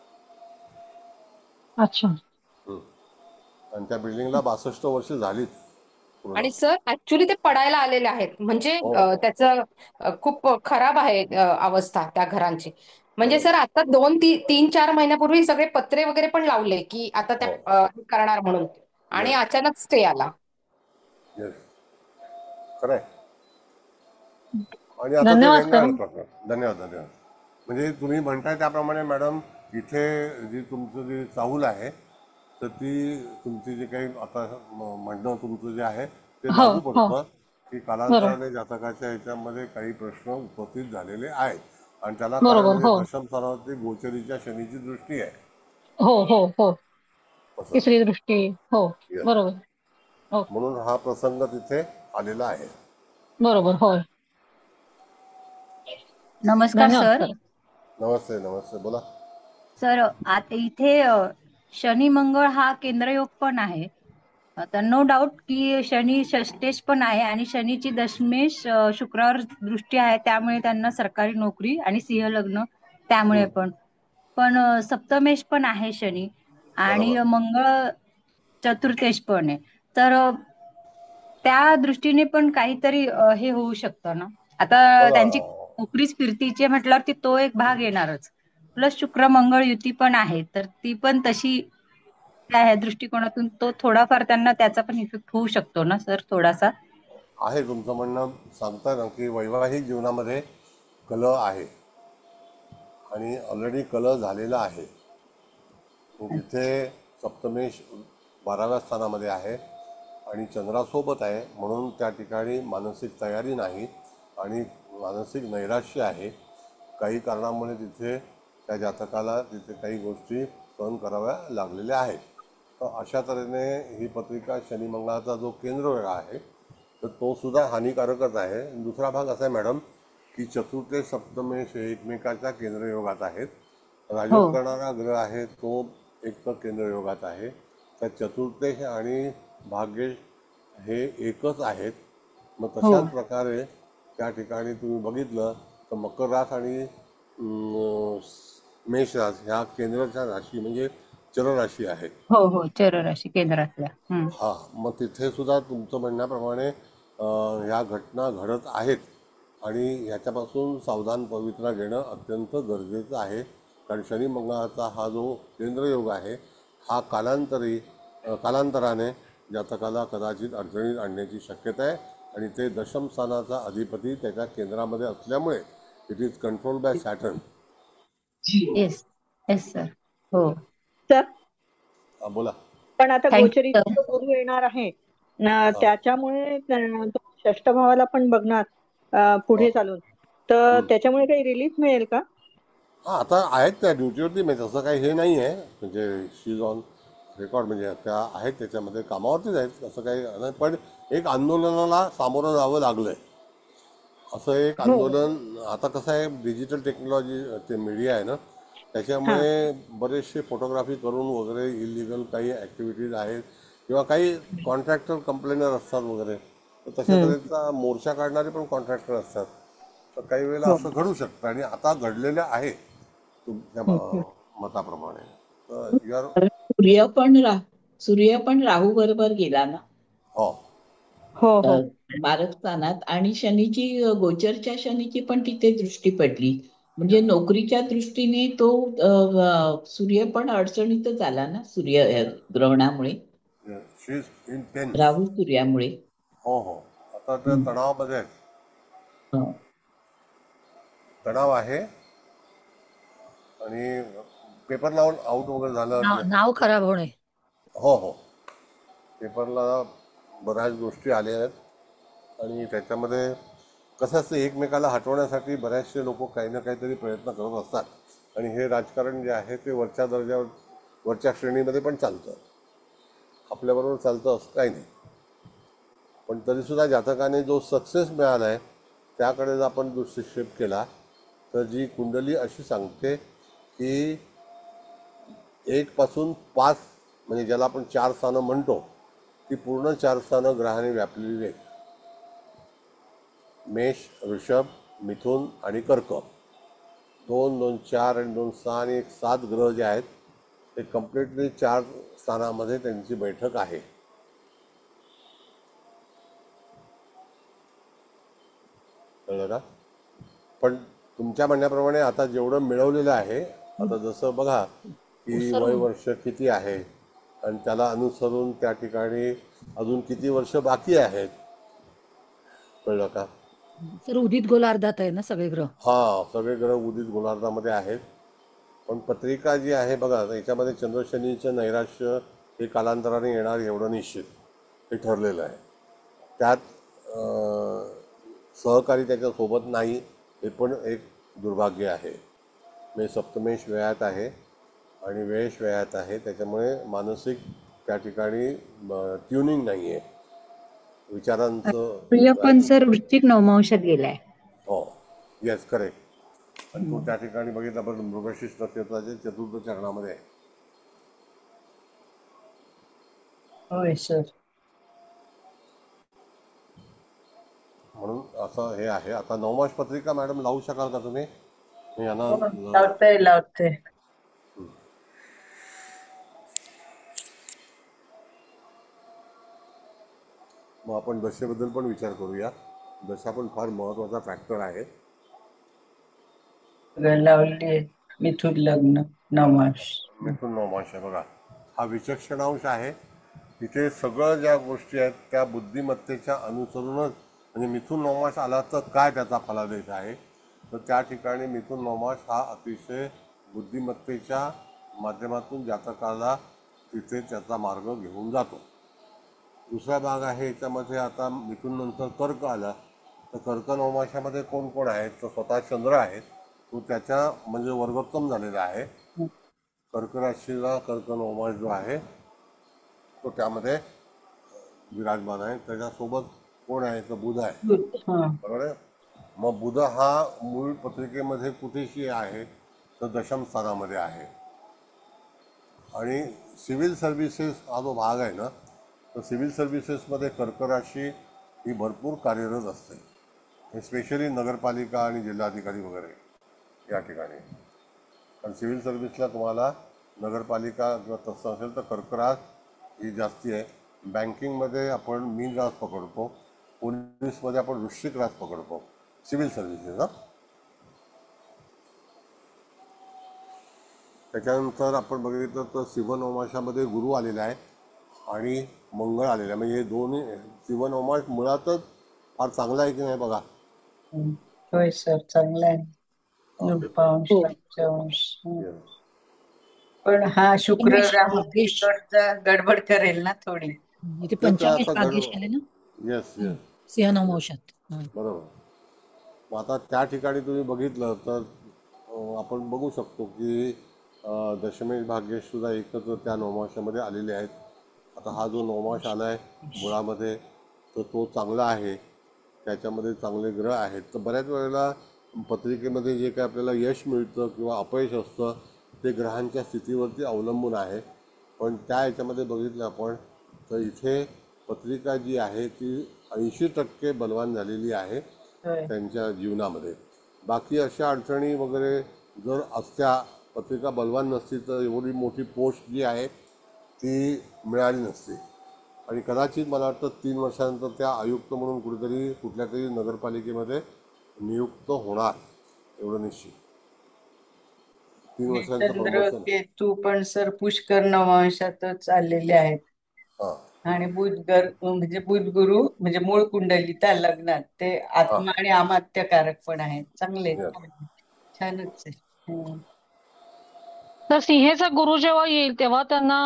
अच्छा. आणि त्या बिल्डिंगला 62 वर्ष झालीत पूर्ण. आणि सर ऍक्च्युली ते पडायला आलेले आहेत, म्हणजे हो हो. त्याचं खूप खराब आहे अवस्था त्या घरांची. म्हणजे बरोबर. सर आता 3-4 महिन्यापूर्वी सगळे पत्रे वगैरे पण लावले की आता त्या हो. हे करणार म्हणून, आणि येस. अचानक स्टे आला. येस. खरं आहे. आणि आता ते धन्यवाद सर. रेंगाळलं प्रकार. धन्यवाद धन्यवाद. म्हणजे तुम्ही म्हणताय त्याप्रमाणे मॅडम, इथे जी तुमचं जे चाहूल आहे, तर ती तुमची जी काही आता म्हणणं तुमचं जे आहे ते हो, लागू हो. पडतं की बरोबर. कालांतराने जातकाच्या ह्याच्यामध्ये काही प्रश्न उपस्थित झालेले आहेत. आणि त्याला कारण बरोबर. म्हणजे हो. दशम स्थानावरती गोचरीच्या शनीची दृष्टी आहे. हो, हो, हो. असं. तिसरी दृष्टी. हो. येस. बरोबर. हो. म्हणून हा प्रसंग तिथे आलेला आहे. बरोबर. होय. नमस्कार धन्यवाद सर. सर. नमस्ते नमस्ते, बोला. सर आता इथे शनी मंगळ हा केंद्रयोग पण आहे. तर नो डाऊट की शनी षष्टेश पण आहे आणि शनीची दशमेश शुक्रावर दृष्टी आहे, त्यामुळे त्यांना सरकारी नोकरी आणि सिंह लग्न त्यामुळे पण. पण सप्तमेश पण आहे शनी आणि बरोबर. मंगळ चतुर्थेश पण आहे. तर त्या दृष्टीने पण काहीतरी हे होऊ शकतं ना. आता बघा, त्यांची नोकरीच फिरतीचे म्हटल्यावरती तो एक भाग येणारच. प्लस शुक्र मंगळ युती पण आहे, तर ती पण तशी त्या ह्या दृष्टिकोनातून तो थोडाफार त्यांना त्याचा पण इफेक्ट होऊ शकतो ना सर थोडासा. आहे तुमचं म्हणणं. सांगताय ना की वैवाहिक जीवनामध्ये कल आहे आणि ऑलरेडी कल झालेला आहे. जिथे सप्तमेश 12व्या स्थानामध्ये आहे आणि चंद्रासोबत आहे, म्हणून त्या ठिकाणी मानसिक तयारी नाही आणि मानसिक नैराश्य आहे. काही कारणामुळे तिथे त्या जातकाला तिथे काही गोष्टी सहन कराव्या लागलेल्या आहेत. तर अशा तऱ्हेने ही पत्रिका शनी मंगळाचा जो केंद्र आहे, तर तो सुद्धा हानिकारकच आहे. दुसरा भाग असा आहे मॅडम की चतुर्थ सप्तमेश हे एकमेकाच्या केंद्रयोगात आहेत. हो राजयोग करणारा ग्रह आहे तो एक तर केंद्रयोगात आहे. तर चतुर्थेश आणि भाग्येश हे एकच आहेत. मग हो तशाच प्रकारे त्या ठिकाणी तुम्ही बघितलं तर मकर रास आणि मेष रास ह्या केंद्राच्या राशी म्हणजे चर राशी आहे. हो हो चर राशी केंद्रातल्या. हा, मग तिथे सुद्धा तुमचं म्हणण्याप्रमाणे ह्या घटना घडत आहेत आणि ह्याच्यापासून सावधान पवित्रा घेणं अत्यंत गरजेचं आहे. कारण शनी मंगळाचा हा जो केंद्रयोग आहे हा कालांतराने जातकाला कदाचित अडचणीत आणण्याची शक्यता आहे. आणि ते दशम स्थानाचा अधिपती त्याच्या केंद्रामध्ये असल्यामुळे it is control by Saturn. Yes. Yes sir. हो. सर बोला. पण आता थँक्यू गोचरीचा सर. जो गुरु येणार आहे हा त्याच्यामुळे तो षष्ठ भावाला पण बघणार हा पुढे चालून, तर हम्म. त्याच्यामुळे काही रिलीफ मिळेल का? हा आता आहेत त्या ड्युटीवरती, म्हणजे तसं काही हे नाही आहे, म्हणजे शी इज ऑन रेकॉर्ड, म्हणजे त्या आहेत त्याच्यामध्ये कामावरतीच आहेत, असं काही नाही. पण एक आंदोलनाला सामोरं जावं लागलंय, असं एक हो. आंदोलन. आता कसं आहे, डिजिटल टेक्नॉलॉजी ते मीडिया आहे ना, हा. त्याच्यामुळे बरेचसे फोटोग्राफी करून वगैरे इलिगल काही ॲक्टिव्हिटीज आहेत, किंवा काही कॉन्ट्रॅक्टर कंप्लेनर असतात वगैरे, तर तशा हम्म. तऱ्हेचा मोर्चा काढणारे पण कॉन्ट्रॅक्टर असतात. तर काही वेळेला हो. असं घडू शकतं, आणि आता घडलेलं आहे तुमच्या हम्म, हम्म. मताप्रमाणे. तर युआर. कारण सूर्य पण राहू बरोबर गेला ना हो. हो. अ, हो. मारकस्थानात, आणि शनीची गोचरच्या शनीची पण तिथे दृष्टी पडली. म्हणजे नोकरीच्या दृष्टीने तो सूर्य पण अडचणीतच आला ना, सूर्य ग्रहणामुळे, शी इज इन टेन्स. राहू सूर्यामुळे. हो हो. आता त्या हम्म. तणावामध्ये आहे. हो. तणाव आहे, आणि पेपर लावून आउट वगैरे झालं. नाव खराब होणे. हो हो. पेपरला बऱ्याच गोष्टी आल्या आहेत, आणि त्याच्यामध्ये कसं असतं, एकमेकाला हटवण्यासाठी बऱ्याचशे लोक काही ना काहीतरी प्रयत्न करत असतात, आणि हे राजकारण जे आहे ते वरच्या दर्जावर, वरच्या श्रेणीमध्ये पण चालतं, आपल्याबरोबर चालतं असं काही नाही. पण तरीसुद्धा जातकाने जो सक्सेस मिळाला आहे त्याकडे जर आपण दृष्टिक्षेप केला, तर जी कुंडली अशी सांगते की 1 पासून 5, म्हणजे ज्याला आपण 4 स्थानं म्हणतो, ती पूर्ण 4 स्थानं ग्रहाने व्यापलेली आहेत. मेष, वृषभ, मिथुन आणि कर्क. 2, 2, 4 आणि 2, 6 आणि 1, 7 ग्रह जे आहेत ते कम्प्लिटली 4 स्थानामध्ये त्यांची बैठक आहे. कळलं का? पण तुमच्या म्हणण्याप्रमाणे आता जेवढं मिळवलेलं आहे, आता जसं बघा की वय वर्ष किती आहे, आणि त्याला अनुसरून त्या ठिकाणी अजून किती वर्ष बाकी आहेत. कळलं का? सर उदित गोलार्धात आहे ना सगळे ग्रह. हा, सगळे ग्रह उदित गोलार्धामध्ये आहेत. पण पत्रिका जी आहे बघा, याच्यामध्ये चंद्र शनीचं नैराश्य हे कालांतराने येणार एवढं निश्चित हे ठरलेलं आहे. त्यात सहकारी त्याच्यासोबत नाही, हे पण एक दुर्भाग्य आहे. म्हणजे सप्तमेश व्ययात आहे आणि वेश व्ययात आहे, त्याच्यामुळे मानसिक त्या ठिकाणी ट्युनिंग नाही आहे विचारांचं. सूर्य पण सर वृश्चिक नवमांशात गेलाय. हो, येस, करेक्ट. आणि तो त्या ठिकाणी बघितला पण मृगशीर्ष नक्षत्राच्या 4th चरणामध्ये आहे. होय सर. म्हणून असं हे आहे. आता नवमाश पत्रिका मॅडम लावू शकाल का तुम्ही? मी यांना लावते. मग आपण दशेबद्दल पण विचार करूया. दशा पण फार महत्वाचा फॅक्टर आहे. लावली मिथुन लग्न नवमास. मिथुन नवमाश आहे बघा, हा विचक्षणांश आहे. तिथे सगळं ज्या गोष्टी आहेत त्या बुद्धिमत्तेच्या अनुसरूनच, म्हणजे मिथुन नवमास आला तर काय त्याचा फलादेश आहे, तर त्या ठिकाणी मिथुन नवमास हा अतिशय बुद्धिमत्तेच्या माध्यमातून जातकाला तिथे त्याचा मार्ग घेऊन जातो. दुसरा भाग आहे याच्यामध्ये, आता मिथुन नंतर कर्क आला, तर कर्क नवमाशामध्ये कोण कोण आहे, तर स्वतः चंद्र आहे, तो त्याच्या म्हणजे वर्गोत्तम झालेला आहे. कर्क राशीला कर्क नवमास जो आहे तो त्यामध्ये विराजमान आहे. त्याच्यासोबत कोण आहे, तर बुध आहे, बरोबर आहे. मग बुध हा मूळ पत्रिकेमध्ये कुठेशी आहे, तर दशम स्थानामध्ये आहे. आणि सिव्हिल सर्व्हिसेस हा जो भाग आहे ना, तर सिव्हिल सर्व्हिसेसमध्ये कर्क राशी ही भरपूर कार्यरत असते, स्पेशली नगरपालिका आणि जिल्हाधिकारी वगैरे या ठिकाणी. कारण सिव्हिल सर्व्हिसला तुम्हाला नगरपालिका किंवा तसं असेल तर कर्क रास ही जास्ती आहे. बँकिंगमध्ये आपण मीन रास पकडतो, पोलीसमध्ये आपण वृश्चिक रास पकडतो, सिव्हिल सर्व्हिसेस. हा, त्याच्यानंतर आपण बघितलं तर सिंहनवमाशामध्ये गुरु आलेला आहे आणि मंगळ आलेला आहे. म्हणजे हे दोन्ही, सिंहनवमाश मुळातच फार चांगला आहे की नाही बघा. होय सर, चांगला आहे. हा, नृपांश, पंचमांश. Yes. पण हा शुक्र पंचमेश राहू भाग्येश तिकडचा गडबड करेल ना थोडी. इथे ते तर पंचमेश आता भाग्येश आले ना. येस येस सिंह नववशात. बरोबर. मग आता त्या ठिकाणी तुम्ही बघितलं तर आपण बघू शकतो की दशमेश भाग्येश सुद्धा एकत्र त्या नवमाशामध्ये आलेले आहेत. आता हा जो नवमाश आला आहे मुळामध्ये तर तो चांगला आहे, त्याच्यामध्ये चांगले ग्रह आहेत. तर बऱ्याच वेळेला पत्रिकेमध्ये जे काही आपल्याला यश मिळतं किंवा अपयश असतं ते ग्रहांच्या स्थितीवरती अवलंबून आहे. पण त्या ह्याच्यामध्ये बघितलं आपण तर इथे पत्रिका जी आहे ती 80% बलवान झालेली आहे होय. त्यांच्या जीवनामध्ये. बाकी अशा अडचणी वगैरे जर असत्या, पत्रिका बलवान नसती तर एवढी मोठी पोस्ट जी आहे ती मिळाली नसती. आणि कदाचित मला वाटतं 3 वर्षानंतर त्या आयुक्त म्हणून कुठेतरी कुठल्या तरी नगरपालिकेमध्ये नियुक्त होणार, एवढं निश्चित. 3 आणि वर्षांचं चंद्र प्रमोशन. केतू पण सर पुष्कर नवंशातच आलेले आहेत. हां आणि म्हणजे बुध गुरु म्हणजे मूळ कुंडलीत लग्नात ते हां आत्मा आणि अमात्यकारक पण आहेत. चांगले आहेत येस. ना. छानच आहे. तर सिंहेचा गुरु जेव्हा येईल तेव्हा त्यांना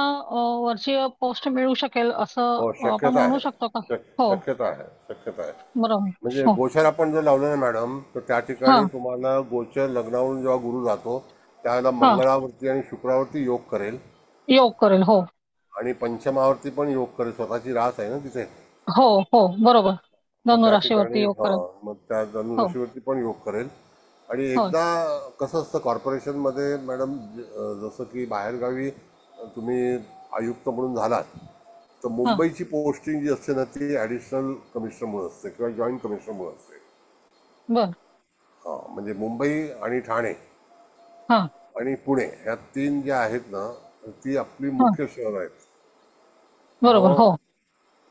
वरची पोस्ट मिळू शकेल असं हो आपण शक्यता म्हणू आहे. शकतो का? हो, शक्यता आहे, शक्यता आहे. बरोबर. म्हणजे हो, गोचर आपण जर लावलं ना मॅडम तर त्या हा, ठिकाणी तुम्हाला गोचर लग्नावरून जेव्हा गुरु जातो त्यावेळेला हा, मंगळावरती आणि शुक्रावरती योग करेल योग करेल. हो, आणि पंचमावरती पण योग करेल. स्वतःची रास आहे ना तिथे. हो, हो, बरोबर. मग त्या धनुराशीवरती ठिकाणी योग करेल. मग त्या हो, धनुराशीवरती पण योग करेल. आणि होय, एकदा कसं असतं कॉर्पोरेशनमध्ये मॅडम, जसं की बाहेरगावी तुम्ही आयुक्त म्हणून झालात तर हा, मुंबईची पोस्टिंग जी असते ना ती ॲडिशनल कमिशनरमुळे असते किंवा जॉईंट कमिशनरमुळे असते. बर, म्हणजे मुंबई आणि ठाणे हा, आणि पुणे ह्या 3 ज्या आहेत ना ती आपली हा, मुख्य शहरं आहेत. बरोबर. मग हो,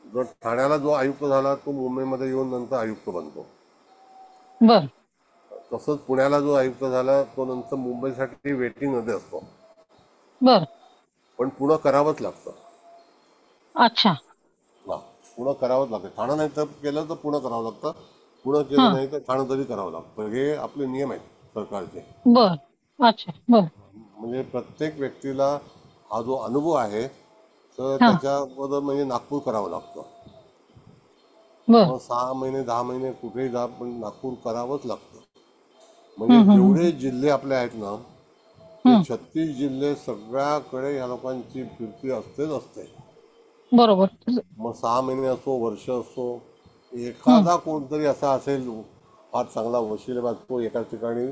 जर ठाण्याला जो आयुक्त झाला तो मुंबईमध्ये येऊन नंतर आयुक्त बनतो. बर, तसंच पुण्याला जो आयुक्त झाला तो नंतर मुंबईसाठी वेटिंगमध्ये असतो. बर, पण पुणं करावंच लागतं. अच्छा, हा, पुणं करावंच लागतं. ठाणं नाही तर केलं तर पुणं करावं लागतं, पुणं केलं हा, नाही तर ठाणं तरी करावं लागतं. हे आपले नियम आहेत सरकारचे. बर, अच्छा, बर, म्हणजे प्रत्येक व्यक्तीला हा जो अनुभव आहे तर हा, त्याच्याबद्दल म्हणजे नागपूर करावं लागतं. बर, मग 6 महिने 10 महिने कुठेही जा पण नागपूर करावंच लागतं. म्हणजे हम्म, जेवढे जिल्हे आपले आहेत ना ते हम्म, 36 जिल्हे सगळ्याकडे ह्या लोकांची फिरती असतेच असते. बरोबर. मग 6 महिने असो वर्ष असो, हम्म, एखादा कोणतरी असा असेल फार चांगला वशिलेबाज तो एकाच ठिकाणी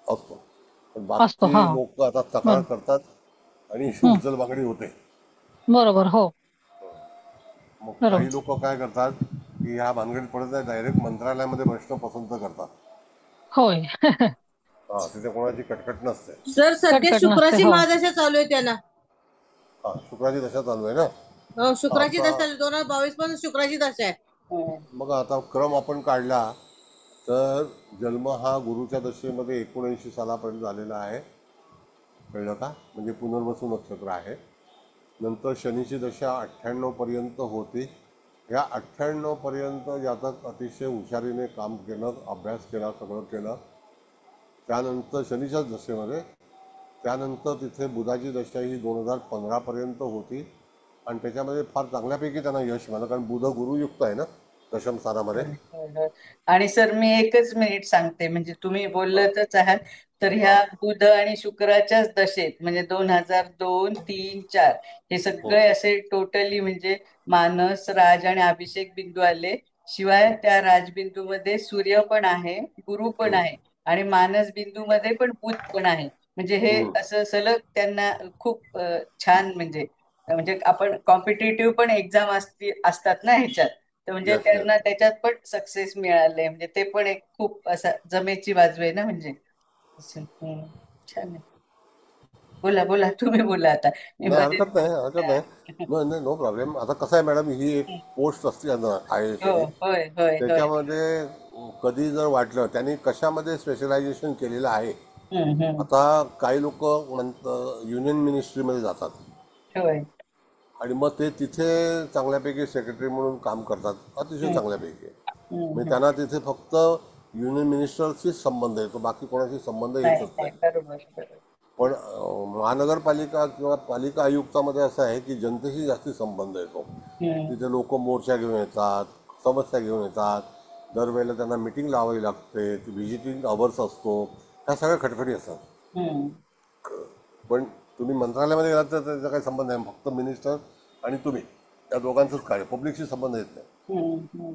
असतो. पण असतो. हा, बाकीचे लोक आता तक्रार बर, करतात आणि हम्म, उचलबांगडी होते. बरोबर. हो, मग काही बरोबर. लोक काय करतात की ह्या भानगडीत पडत नाही, डायरेक्ट मंत्रालयामध्ये बसणं पसंत करतात. होय. तिथे कोणाची कटकट नसते. सर सध्या कटकट नसते. शुक्राची हो, महादशा चालू आहे त्याला. शुक्राची दशा चालू आहे ना. शुक्राची आता दशा 2022 पासून शुक्राची दशा आहे. मग आता क्रम आपण काढला तर जन्म हा गुरुच्या दशेमध्ये 79 सालापर्यंत झालेला आहे, कळलं का? म्हणजे पुनर्वसू नक्षत्र आहे. नंतर शनीची दशा 98 पर्यंत होती. या 98 पर्यंत जातक अतिशय हुशारीने काम केलं, अभ्यास केला, सगळं केलं. त्यानंतर शनीच्याच दशेमध्ये त्यानंतर तिथे बुधाची दशा ही 2015 पर्यंत होती आणि त्याच्यामध्ये फार चांगल्यापैकी त्यांना यश मिळालं, कारण बुध गुरुयुक्त आहे ना दशम स्थानामध्ये. आणि सर मी एकच मिनिट सांगते, म्हणजे तुम्ही बोलतच आहात तर हा ह्या बुध आणि शुक्राच्याच दशेत म्हणजे 2002, 3, 4 हे हो सगळे असे टोटली म्हणजे मानस, राज आणि अभिषेक बिंदू आले. शिवाय त्या राजबिंदूमध्ये सूर्य पण आहे, गुरु पण आहे आणि मानस बिंदू मध्ये पण बुध पण आहे. म्हणजे हे असं सलग त्यांना खूप छान म्हणजे म्हणजे आपण कॉम्पिटेटिव्ह पण एक्झाम असतात ना ह्याच्यात, तर म्हणजे येस येस. त्यांना त्याच्यात पण सक्सेस मिळाले. म्हणजे ते पण एक खूप असा जमेची बाजू आहे ना म्हणजे असं. छान आहे. बोला बोला तुम्ही बोला आता मी नाही मध्ये. हरकत नाही, हरकत नाही. नाही, नो प्रॉब्लेम. आता कसं आहे मॅडम, ही एक पोस्ट असते आय हो, एसची. होय होय होय. त्याच्यामध्ये कधी जर वाटलं त्यांनी कशामध्ये स्पेशलायझेशन केलेलं आहे. हम्म. आता काही लोक म्हणतात युनियन मिनिस्ट्रीमध्ये जातात होय. आणि मग ते तिथे चांगल्यापैकी सेक्रेटरी म्हणून काम करतात, अतिशय हम्म, चांगल्यापैकी. म्हणजे हम्म. त्यांना तिथे फक्त युनियन मिनिस्टरशीच संबंध येतो, बाकी कोणाशी संबंध नाही येतच नाही, नाही. बरोबर बरोबर. पण महानगरपालिका किंवा पालिका आयुक्तामध्ये असं आहे की जनतेशी जास्ती संबंध येतो. तिथे लोक मोर्चा घेऊन येतात, समस्या घेऊन येतात, दरवेळेला त्यांना मिटिंग लावावी लागते, व्हिजिटिंग अवर्स असतो, ह्या सगळ्या खटखटी असतात. पण तुम्ही मंत्रालयामध्ये गेलात तर त्याचा काही संबंध नाही, फक्त मिनिस्टर आणि तुम्ही या दोघांचंच कार्य, पब्लिकशी संबंध येत नाही.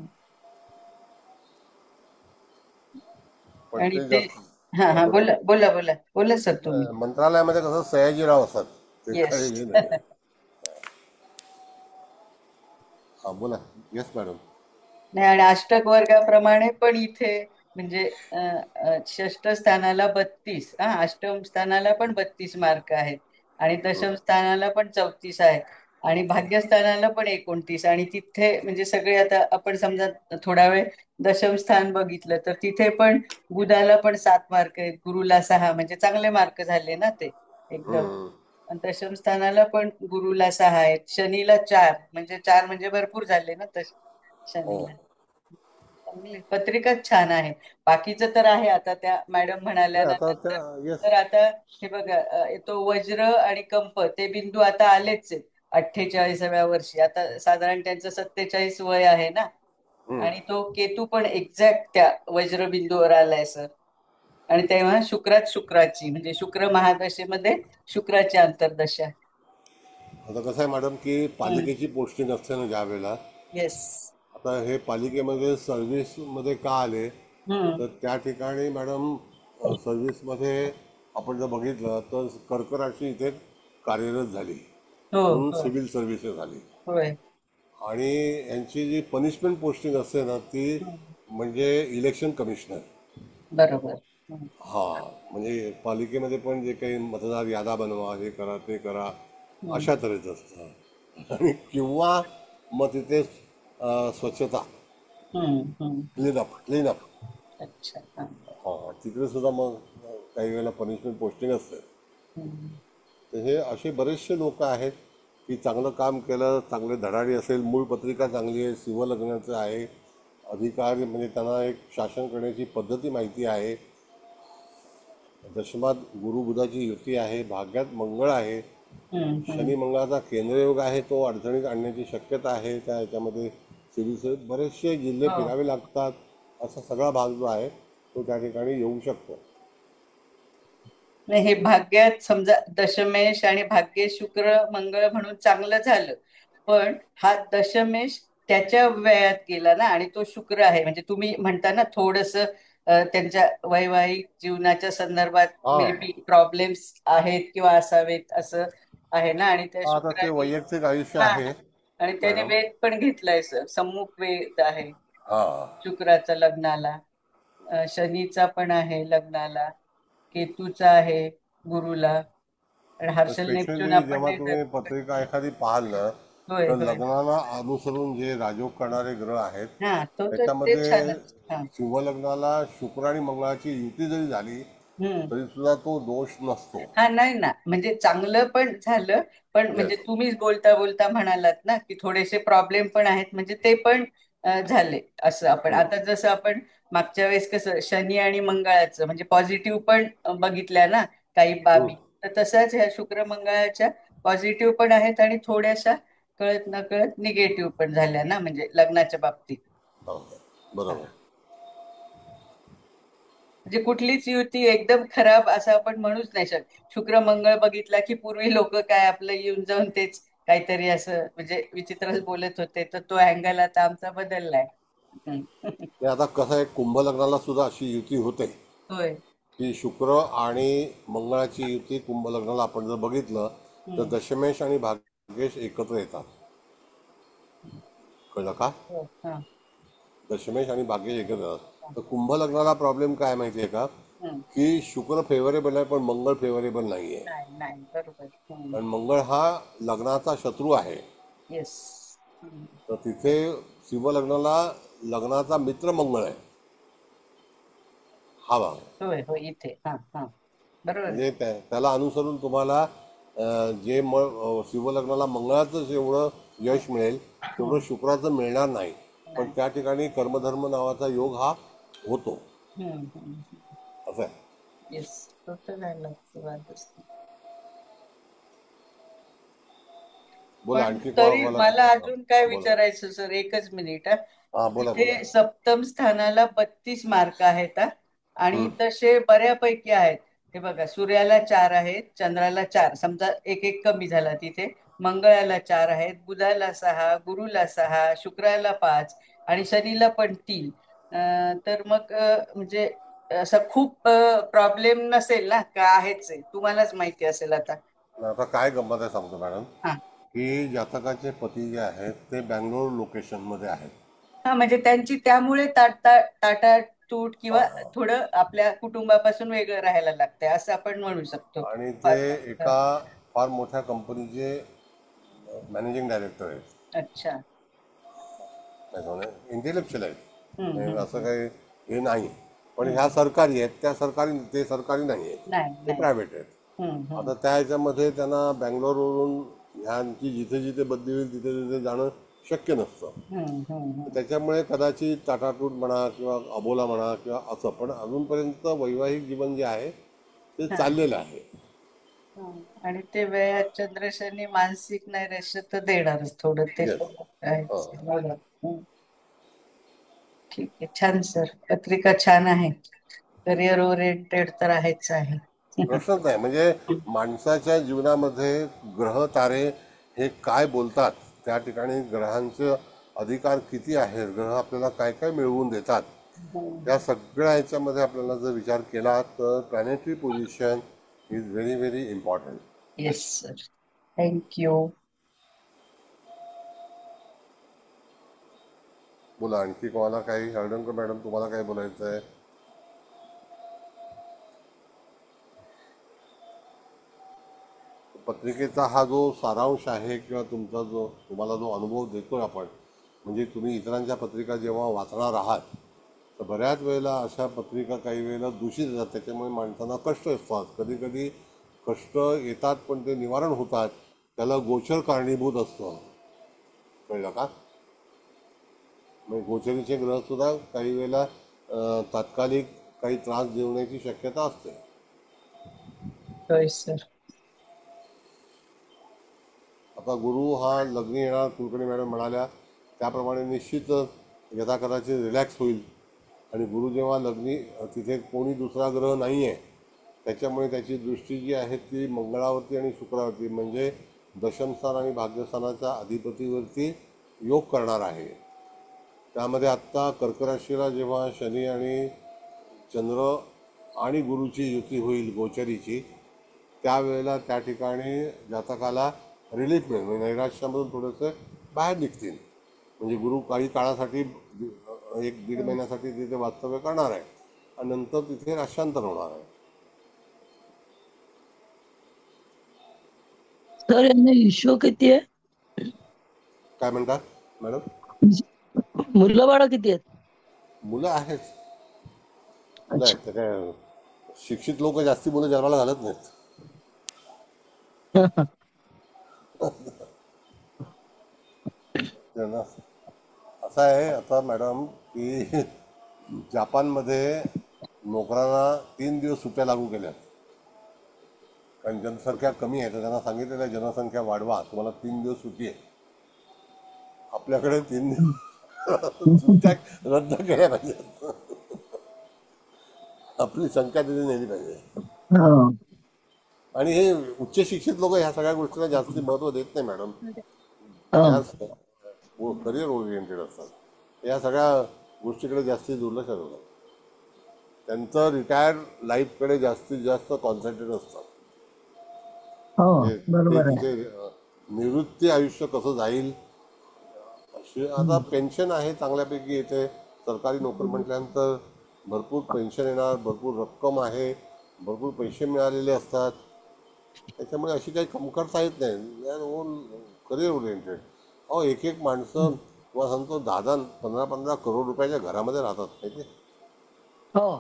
पण आणि ते ते जास्त हा हा, हा बोला. बोला बोला बोला बोला सर तुम्ही. मंत्रालयामध्ये कसं सयाजीराव असतात, ते येस. काही हे नाही. हा बोला. Yes madam. नाही, आणि अष्टक वर्गाप्रमाणे पण इथे म्हणजे षष्ठ स्थानाला 32, अष्टम स्थानाला पण 32 मार्क आहेत, आणि दशम स्थानाला पण 34 आहेत, आणि भाग्यस्थानाला पण 29. आणि तिथे म्हणजे सगळे, आता आपण समजा थोडा वेळ दशम स्थान बघितलं तर तिथे पण बुधाला पण 7 मार्क आहेत, गुरुला 6, म्हणजे चांगले मार्क झाले ना ते एकदम. आणि दशम स्थानाला पण गुरुला 6 आहेत, शनीला 4, म्हणजे 4 म्हणजे भरपूर झाले ना तसे हो. शनीला. चांगली पत्रिकाच छान आहे. बाकीचं तर आहे, आता त्या मॅडम म्हणाल्या नाही ना आता नंतर. त्या येस. तर आता हे बघा, तो वज्र आणि कंप ते बिंदू आता आलेच आहेत 48व्या वर्षी. आता साधारण त्यांचं 47 वय आहे ना, आणि तो केतू पण एक्झॅक्ट त्या वज्र बिंदूवर आलाय सर. आणि तेव्हा शुक्राची म्हणजे शुक्र महादशेमध्ये शुक्राची अंतर्दशा. आता कसं आहे मॅडम की पालिकेची पोस्टिंग असते ना ज्या वेळेला, येस. आता हे पालिकेमध्ये सर्व्हिसमध्ये का आले तर त्या ठिकाणी मॅडम सर्व्हिसमध्ये आपण जर बघितलं तर कर्क राशी इथे कार्यरत झाली, हो म्हणून हो सिव्हिल सर्व्हिसेस आली. होय. आणि यांची जी पनिशमेंट पोस्टिंग असते ना ती म्हणजे इलेक्शन कमिशनर. बरोबर. हा, म्हणजे पालिकेमध्ये पण जे काही मतदार याद्या बनवा, हे करा ते करा, अशा तऱ्हेचं असतं. आणि किंवा मग तिथे स्वच्छता, क्लीनअप. अच्छा. हा. हा, तिकडे सुद्धा मग काही वेळेला पनिशमेंट पोस्टिंग असते. तर हे असे बरेचसे लोक आहेत की चांगलं काम केलं, चांगले धडाडी असेल, मूळ पत्रिका चांगली आहे, शिवलग्नाचं आहे, अधिकार म्हणजे त्यांना एक शासन करण्याची पद्धती माहिती आहे, दशमात गुरु बुधाची युती आहे, भाग्यात मंगळ आहे, शनी मंगळाचा केंद्रयोग आहे, तो अडचणीत आणण्याची शक्यता आहे. त्या ह्याच्यामध्ये सिव्हिल बरेचसे जिल्हे हो. फिरावे लागतात, असा सगळा भाग जो आहे तो त्या ठिकाणी येऊ शकतो. नाही, हे भाग्यात समजा दशमेश आणि भाग्येश शुक्र मंगळ म्हणून चांगलं झालं, पण हा दशमेश त्याच्या व्ययात गेला ना, आणि तो शुक्र आहे. म्हणजे तुम्ही म्हणता ना थोडस त्यांच्या वैवाहिक जीवनाच्या संदर्भात हा, मे बी प्रॉब्लेम्स आहेत किंवा असावेत असं आहे ना, आणि त्या आता ते शुक्राने. वैयक्तिक आयुष्य हा, आहे आणि त्याने मॅडम. वेद पण घेतलाय सर, सम्मुख वेद आहे हा, शुक्राचा लग्नाला, शनीचा पण आहे लग्नाला, केतूचा आहे गुरुला, आणि तर हर्षल नेपच्यून स्पेशली आपण जेव्हा नाही तुम्ही पत्रिका एखादी पाहाल ना होय तर होय. लग्नाला अनुसरून जे राजयोग करणारे ग्रह आहेत हा, तो तर ते त्याच्यामध्ये छानच. हा. शुभलग्नाला शुक्र आणि मंगळाची युती जरी झाली हम्म. तरी सुद्धा तो दोष नसतो. हा, नाही ना, म्हणजे चांगलं पण झालं, पण म्हणजे येस. तुम्हीच बोलता बोलता म्हणालात ना की थोडेसे प्रॉब्लेम पण आहेत, म्हणजे ते पण झाले असं. आपण आता जसं आपण मागच्या वेळेस कसं शनी आणि मंगळाचं म्हणजे पॉझिटिव्ह पण बघितल्या ना काही बाबी, तर तसाच ह्या शुक्र मंगळाच्या पॉझिटिव्ह पण आहेत, आणि थोड्याशा कळत नकळत निगेटिव्ह पण झाल्या ना, म्हणजे लग्नाच्या बाबतीत. बरोबर. म्हणजे कुठलीच युती एकदम खराब असं आपण म्हणूच नाही शकत. शुक्र मंगळ बघितला की पूर्वी लोक काय आपलं येऊन जाऊन तेच काहीतरी असं म्हणजे विचित्रच बोलत होते, तर तो अँगल आता आमचा बदललाय. ते आता कसं आहे, कुंभ लग्नाला सुद्धा अशी युती होते होय. की शुक्र आणि मंगळाची युती कुंभ लग्नाला आपण जर बघितलं तर दशमेश आणि भाग्येश एकत्र येतात. कळलं का? हा. दशमेश आणि भाग्येश एकत्र येतात. तर कुंभ लग्नाला प्रॉब्लेम काय माहितीये का की शुक्र फेवरेबल आहे पण मंगळ फेवरेबल नाहीये. नाही नाही, बरोबर. कारण मंगळ हा लग्नाचा शत्रू आहे. येस. तर तिथे शिव लग्नाला लग्नाचा मित्र मंगळ आहे, हा भाग आहे. होय होय, इथे. हा हा, बरोबर. म्हणजे त्याला अनुसरून तुम्हाला जे शिवलग्नाला मंगळाचं जेवढं यश मिळेल तेवढं शुक्राचं मिळणार नाही, पण त्या ठिकाणी कर्मधर्म नावाचा योग हा होतो, असं आहे. येस, तो तर झाला. बोला, पण आणखी तरी कोणाला मला हा, अजून काय बोला. विचारायचं सर, एकच मिनिट हा. हा, बोला बोला. तिथे सप्तम स्थानाला 32 मार्क आहेत हा. आणि हम्म, तसे बऱ्यापैकी आहेत. हे बघा, सूर्याला 4 आहेत, चंद्राला 4, समजा एक एक कमी झाला तिथे. मंगळाला 4 आहेत, बुधाला 6, गुरुला 6, शुक्राला 5 आणि शनीला पण 3. तर मग म्हणजे असं खूप प्रॉब्लेम नसेल ना, का आहेच आहे? तुम्हालाच माहिती असेल आता. आता काय गंमत आहे सांगतो मॅडम, हा की जातकाचे पती जे आहेत ते बँगलोर लोकेशनमध्ये आहेत. हा, म्हणजे त्यांची त्यामुळे ताटातूट किंवा थोडं आपल्या कुटुंबापासून वेगळं राहायला लागतंय, असं आपण म्हणू शकतो. आणि ते फार- हा, एका फार मोठ्या कंपनीचे मॅनेजिंग डायरेक्टर आहेत. अच्छा. इंटेलेक्च्युअल आहेत, हम्म म्हणजे हम्म असं हम्म काही हे नाही. पण ह्या हम्म. सरकारी आहेत, त्या सरकारी, ते सरकारी नाही आहेत, नाही ते नाही. प्रायव्हेट आहेत. हम्म. आता त्या ह्याच्यामध्ये त्यांना बँगलोरवरून ह्यांची जिथे जिथे बदली होईल तिथे तिथे जाणं शक्य नसतं. हम्म. त्याच्यामुळे कदाचित टाटाटूट म्हणा किंवा अबोला म्हणा किंवा असं, पण अजूनपर्यंत वैवाहिक जीवन जे आहे ते हा. चाललेलं आहे. आणि ते वेळात चंद्र शनी मानसिक नैराश्य तर देणारच थोडं, ते येस. तर आहेच. बघा. ठीक आहे, छान सर, पत्रिका छान आहे. करिअर ओरिएंटेड तर आहेच आहे. प्रश्नच नाही, म्हणजे माणसाच्या जीवनामध्ये ग्रह तारे हे काय बोलतात, त्या ठिकाणी ग्रहांचे अधिकार किती आहेत, ग्रह आपल्याला काय काय मिळवून देतात, या सगळ्या ह्याच्यामध्ये आपल्याला जर विचार केला तर planetary position is very very important. Yes sir, thank you. बोला, आणखी कोणाला काही? हळदणकर मॅडम, तुम्हाला काय बोलायचं आहे? पत्रिकेचा हा जो सारांश आहे किंवा तुम्हाला जो अनुभव देतोय आपण, म्हणजे तुम्ही इतरांच्या पत्रिका जेव्हा वाचणार आहात तर बऱ्याच वेळेला अशा पत्रिका काही वेळेला दूषित येतात, त्याच्यामुळे माणसांना कष्ट असतात. कधी कधी कष्ट येतात पण ते निवारण होतात, त्याला गोचर कारणीभूत असतं. कळलं का? म्हणजे गोचरीचे ग्रहसुद्धा काही वेळेला तात्कालिक काही त्रास देण्याची शक्यता असते. होय सर. आता गुरु हा लग्नी येणार, कुलकर्णी मॅडम म्हणाल्या त्याप्रमाणे निश्चितच यथा कदाचित रिलॅक्स होईल. आणि गुरु जेव्हा लग्नी, तिथे कोणी दुसरा ग्रह नाही आहे, त्याच्यामुळे त्याची दृष्टी जी आहे ती मंगळावरती आणि शुक्रावरती, म्हणजे दशमस्थान आणि भाग्यस्थानाच्या अधिपतीवरती योग करणार आहे. त्यामध्ये आत्ता कर्क राशीला जेव्हा शनी आणि चंद्र आणि गुरुची युती होईल गोचरीची, त्यावेळेला त्या ठिकाणी जातकाला रिलीफ मिळेल, म्हणजे नैराश्यामधून थोडंसं बाहेर निघतील. म्हणजे गुरु काही काळासाठी, एक दीड महिन्यासाठी तिथे वास्तव्य करणार आहे आणि नंतर तिथे राशांतर होणार आहे. सर यांना इश्यू किती आहे? काय म्हणतात मॅडम? मुलं बाळ किती आहेत? मुलं आहेत, मुलं अच्छा. आहेत. तर काय शिक्षित लोक जास्ती मुलं जन्माला घालत नाहीत. त्यांना असं आहे आता मॅडम, की जपानमध्ये नोकरांना 3 दिवस सुट्ट्या लागू केल्यात, कारण जनसंख्या कमी आहे. तर त्यांना सांगितलेलं आहे जनसंख्या वाढवा, तुम्हाला 3 दिवस सुट्टी आहे. आपल्याकडे 3 दिवस सुट्ट्या रद्द केल्या पाहिजेत, आपली संख्या तिथे नेली पाहिजे. हा. आणि हे उच्च शिक्षित लोक ह्या सगळ्या गोष्टीला जास्ती महत्त्व देत नाही मॅडम. हा. या करिअर ओरिएंटेड असतात, या सगळ्या गोष्टीकडे जास्ती दुर्लक्ष होतं. त्यांचं रिटायर्ड लाईफकडे जास्तीत जास्त कॉन्सन्ट्रेट असतं. हो, म्हणजे ते बरोबर आहे. तिथे निवृत्ती आयुष्य कसं जाईल अशी. आता पेन्शन आहे चांगल्यापैकी येते, सरकारी नोकर म्हटल्यानंतर भरपूर पेन्शन येणार, भरपूर रक्कम आहे, भरपूर पैसे मिळालेले असतात, त्याच्यामुळे अशी काही कमतरता येत नाही. यार ओन करिअर ओरिएंटेड. अहो, एक एक माणसं किंवा सांगतो 10-10, 15-15 करोड रुपयाच्या घरामध्ये राहतात, माहिती आहे? हो.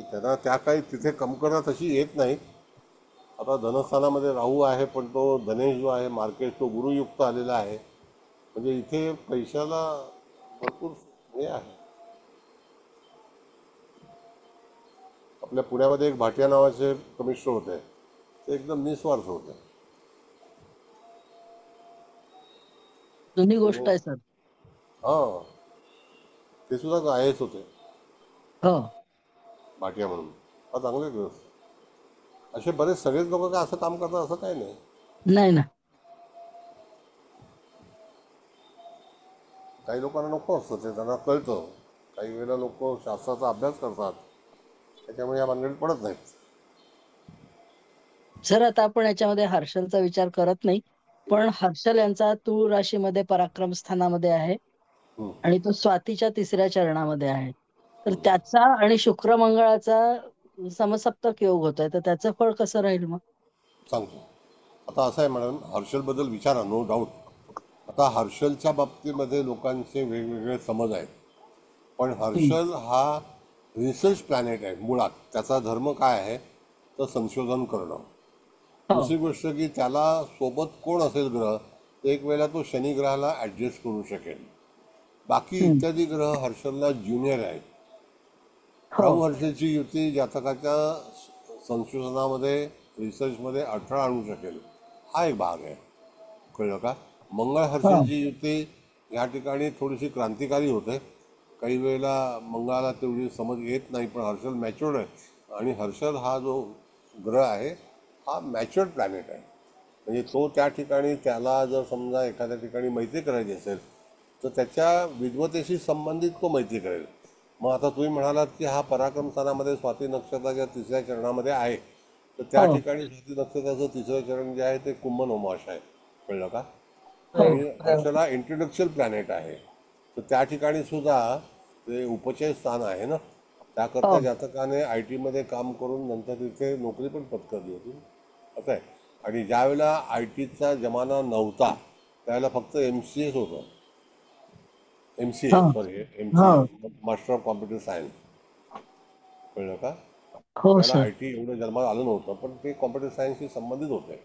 त्यांना त्या काही तिथे कमतरता तशी येत नाही. आता धनस्थानामध्ये राहू आहे, पण तो धनेश जो आहे मार्केट, तो गुरुयुक्त आलेला आहे, म्हणजे इथे पैशाला भरपूर हे आहे. आपल्या पुण्यामध्ये एक भाटिया नावाचे कमिशनर होते, ते एकदम निस्वार्थ होते. जुनी गोष्ट आणि आहे सर. हा, ते सुद्धा आय एस होते हो. भाटिया म्हणून. हा चांगले दिवस. असे बरेच सगळेच लोक काय असं काम करतात असं काही नाही. नाही ना. काही लोकांना नको असतं, ते त्यांना कळतं. काही वेळेला लोक शास्त्राचा अभ्यास करतात, त्याच्यामुळे या भानगडीत पडत नाहीत. सर आता आपण याच्यामध्ये हर्षलचा विचार करत नाही, पण हर्षल यांचा तूळ राशीमध्ये पराक्रम स्थानामध्ये आहे हम्म, आणि तो स्वातीच्या 3ऱ्या चरणामध्ये आहे. तर हम्म. त्याचा आणि शुक्र मंगळाचा समसप्तक योग होतोय, तर त्याचं फळ कसं राहील मग? सांगतो. आता असं आहे मॅडम, हर्षलबद्दल विचारा, नो डाऊट. आता हर्षलच्या बाबतीमध्ये लोकांचे वेगवेगळे समज आहेत. पण हम्म. हर्षल हा रिसर्च प्लॅनेट आहे मुळात. त्याचा धर्म काय आहे तर संशोधन करणं. हो. दुसरी गोष्ट की त्याला सोबत कोण असेल ग्रह, तर एक वेळेला तो शनी ग्रहाला ॲडजस्ट करू शकेल. बाकी हम्म. इत्यादी ग्रह हर्षलला ज्युनियर आहेत. हो. राहू हर्षलची युती जातकाच्या संशोधनामध्ये, रिसर्चमध्ये अडथळा आणू शकेल, हा एक भाग आहे. कळलं का? मंगळ हो. हर्षलची युती या ठिकाणी थोडीशी क्रांतिकारी होते. काही वेळेला मंगळाला तेवढी समज येत नाही, पण हर्षल मॅच्युअर्ड आहे. आणि हर्षल हा जो ग्रह आहे हा मॅच्युअर्ड प्लॅनेट आहे. म्हणजे तो त्या ठिकाणी, त्याला जर समजा एखाद्या ठिकाणी मैत्री करायची असेल तर त्याच्या विद्वतेशी संबंधित तो मैत्री करेल. मग आता तुम्ही म्हणालात की हा पराक्रम स्थानामध्ये स्वाती नक्षत्राच्या 3ऱ्या चरणामध्ये आहे, तर त्या हो. ठिकाणी स्वाती नक्षत्राचं 3रं चरण जे आहे ते कुंभ नवमाश आहे. कळलं का? हो. आणि हर्षल हा इंट्रोडक्शन प्लॅनेट आहे. तर त्या ठिकाणी सुद्धा ते उपचय स्थान आहे ना, त्याकरता हो. जातकाने आय टीमध्ये काम करून नंतर तिथे नोकरी पण पत्करली होती, असं आहे. आणि ज्यावेळेला आय टीचा जमाना नव्हता त्यावेळेला फक्त MCA होतं. हो. MCA master of computer science. कळलं का? हो त्याला सर. आय टी एवढं जन्माला आलं नव्हतं, पण ते कॉम्प्युटर सायन्सशी संबंधित होते.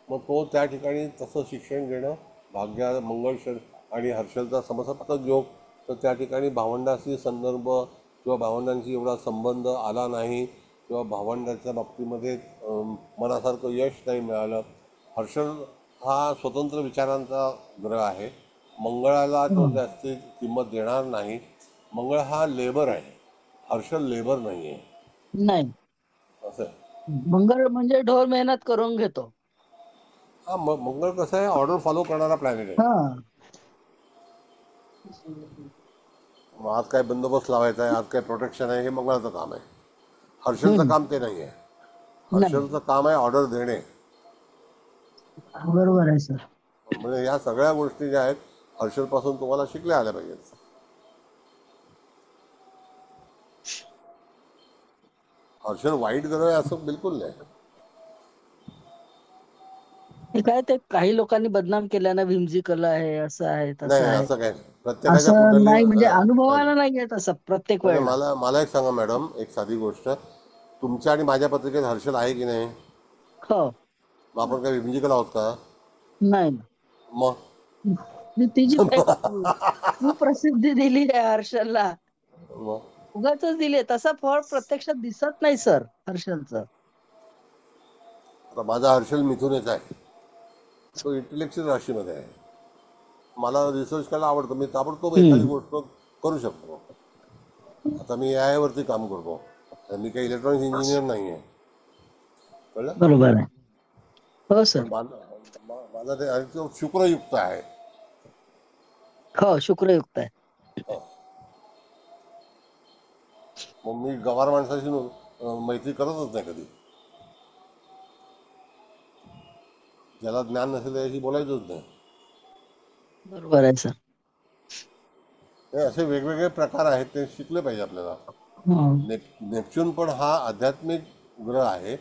मग तो त्या ठिकाणी तसं शिक्षण घेणं भाग्या मंगळ आणि हर्षलचा समसप्तक योग, तर त्या ठिकाणी भावंडाशी संदर्भ किंवा भावंडांशी एवढा संबंध आला नाही, किंवा भावंडाच्या बाबतीमध्ये मनासारखं यश नाही मिळालं. हर्षल हा स्वतंत्र विचारांचा ग्रह आहे. मंगळाला तो हो. जास्ती किंमत देणार नाही. मंगळ हा लेबर आहे, हर्षल लेबर नाही आहे, नाही. असं आहे. मंगळ म्हणजे ढोर मेहनत करून घेतो. हा, मंगळ कसं आहे, ऑर्डर फॉलो करणारा प्लॅनेट आहे. हा. मग आज काय बंदोबस्त लावायचा आहे, आज काय प्रोटेक्शन आहे, हे मंगळाचं काम आहे. हर्षलचं हम्म. काम ते नाही आहे. नाही. हर्षलचं काम आहे ऑर्डर देणे. बरोबर आहे सर. म्हणजे या सगळ्या गोष्टी ज्या आहेत हर्षलपासून तुम्हाला शिकल्या आल्या पाहिजेत. हर्षल वाईट ग्रह आहे असं बिलकुल नाही. हे काय ते काही लोकांनी बदनाम केल्यानं व्हिम्सिकल आहे, असं आहे, तसं नाही, आहे. असं काही नाही. प्रत्येकाच्या असं कुंडली नाही, म्हणजे नाही अनुभवाला नाही येत असं प्रत्येक नाही. वेळेला. मला मला एक सांगा मॅडम, एक साधी गोष्ट, तुमच्या आणि माझ्या पत्रिकेत हर्षल आहे की नाही? हो. मग आपण काय विभजिकल आहोत का? नाही ना. मग तिची प्रसिद्धी दिली आहे हर्षलला, मग उगाच दिली आहे. तसं फळ प्रत्यक्षात दिसत नाही सर हर्षलचं. आता माझा हर्षल मिथुनेचा आहे, तो इंटेलेक्च्युअल राशीमध्ये आहे. मला रिसर्च करायला आवडतं, मी ताबडतोब एखादी गोष्ट करू शकतो. आता मी AI वरती काम करतो, तर मी काही इलेक्ट्रॉनिक्स इंजिनियर नाही आहे. कळलं? बरोबर आहे. हो सर. पण माझा ते आणि तो शुक्रयुक्त आहे. हो, शुक्रयुक्त आहे. हो. मग मी गवार माणसाशी मैत्री करतच नाही कधी. ज्याला ज्ञान नसेल त्याच्याशी बोलायचंच नाही. बरोबर आहे सर. हे असे वेगवेगळे प्रकार आहेत, ते शिकले पाहिजे आपल्याला. हं. नेपच्यून पण हा आध्यात्मिक ग्रह आहे.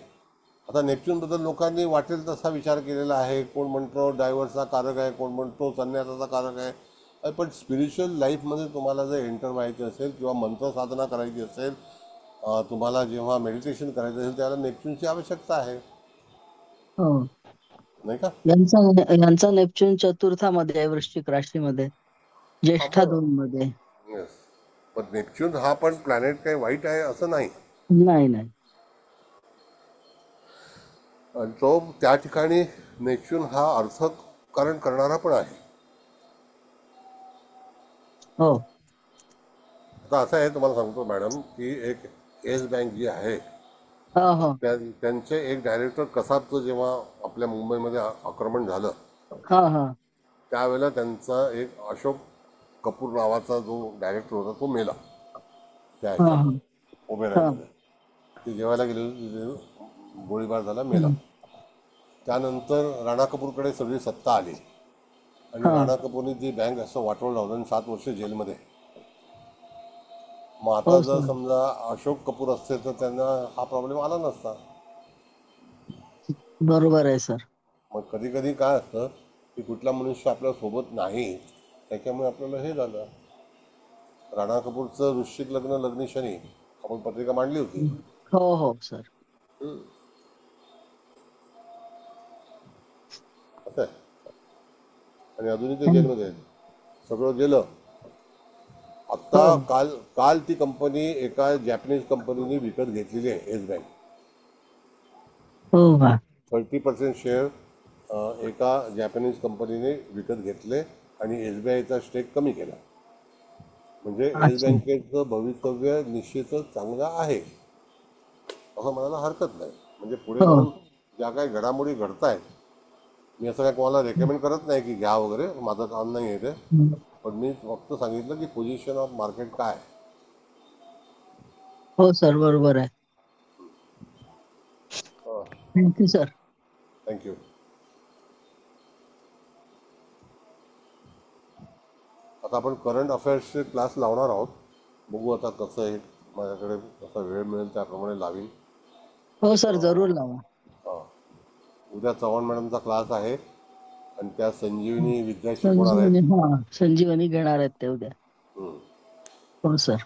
आता नेपच्यूनबद्दल लोकांनी वाटेल तसा विचार केलेला आहे. कोण म्हणतो डायव्हर्सचा कारक आहे, कोण म्हणतो संन्यासाचा कारक आहे. पण स्पिरिच्युअल लाईफमध्ये तुम्हाला जर एंटर व्हायचं असेल किंवा मंत्र साधना करायची असेल, तुम्हाला जेव्हा मेडिटेशन करायचं असेल त्याला नेपच्यूनची आवश्यकता आहे, हो. नाही का? यांचा नेपच्यून चतुर्थामध्ये आहे, वृश्चिक राशीमध्ये, हा, ज्येष्ठा 2 मध्ये. येस. पण नेपच्यून हा पण प्लॅनेट काही वाईट आहे असं नाही. नाही नाही. आणि तो त्या ठिकाणी नेचून हा अर्थकारण करणारा पण आहे. हो. आता असं आहे, तुम्हाला सांगतो मॅडम, की एक येस बँक जी आहे हो. त्यांचे एक डायरेक्टर कसाबचं जेव्हा आपल्या मुंबईमध्ये आक्रमण झालं हा. त्यावेळेला त्यांचा एक अशोक कपूर नावाचा जो डायरेक्टर होता तो मेला त्या हा. ह्याच्यामध्ये हा. ओबेरॉयमध्ये. ते जेवायला गेलेलं गोळीबार झाला, मेला. त्यानंतर राणा कपूरकडे सगळी सत्ता आली आणि हा. राणा कपूरने ती बँक असं वाटवून लावलं आणि 7 वर्ष जेलमध्ये. मग आता हो जर सर. समजा अशोक कपूर असते तर त्यांना हा प्रॉब्लेम आला नसता. बरोबर आहे सर. मग कधी कधी काय असतं की कुठला मनुष्य आपल्या सोबत नाही, त्याच्यामुळे आपल्याला हे झालं. राणा कपूरचं वृश्चिक लग्न लग्नी शनी आपण पत्रिका मांडली होती. हो सर. असं आहे. आणि अजूनही ते जेलमध्ये आहेत. सगळं गेलं. आता काल ती कंपनी एका जॅपनीज कंपनीने विकत घेतलेली आहे, येस बँक. हो का? 30% शेअर एका जॅपनीज कंपनीने विकत घेतले आणि SBIचा स्टेक कमी केला. म्हणजे येस अच्छा. बँकेचं भवितव्य निश्चितच चांगलं आहे असं म्हणायला हरकत नाही. म्हणजे पुढे हो. जाऊन ज्या काही घडामोडी घडतायत, मी असं काय कोणाला रेकमेंड करत नाही की घ्या वगैरे, माझं काम नाही आहे ते. पण मी फक्त सांगितलं की पोझिशन ऑफ मार्केट काय. हो सर, बरोबर आहे. Thank you sir. थँक्यू. आता आपण करंट अफेअर्सचे क्लास लावणार आहोत. बघू आता कसं आहे, माझ्याकडे कसा वेळ मिळेल त्याप्रमाणे लावीन. हो सर, जरूर लावा. उद्या चव्हाण मॅडमचा क्लास आहे आणि त्या संजीवनी विद्या शिकवणार आहेत. संजीवनी घेणार आहेत ते उद्या. हो सर.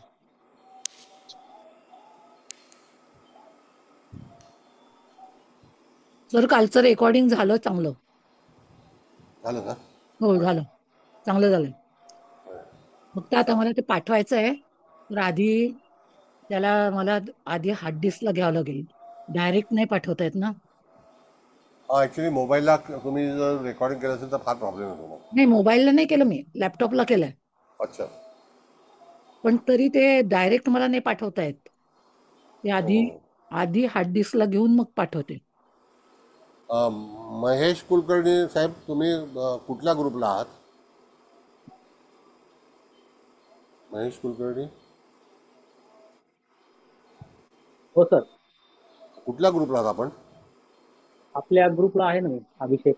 सर कालचं रेकॉर्डिंग झालं चांगलं. झालं का? हो झालं, चांगलं झालं. फक्त आता मला ते पाठवायचं आहे, तर मला आधी हार्ड डिस्कला घ्यावं लागेल. डायरेक्ट नाही पाठवता येत ना. ॲक्च्युली मोबाईलला तुम्ही जर रेकॉर्डिंग केलं असेल तर फार प्रॉब्लेम येतो मग. नाही, मोबाईलला नाही केलं मी, लॅपटॉपला केलंय. अच्छा. पण तरी ते डायरेक्ट मला नाही पाठवता येत. ते आधी हार्ड डिस्कला घेऊन मग पाठवते. महेश कुलकर्णी साहेब, तुम्ही कुठल्या ग्रुपला आहात? महेश कुलकर्णी हो सर. कुठल्या ग्रुपला आहात आपण? आपल्या ग्रुपला आहे ना अभिषेक.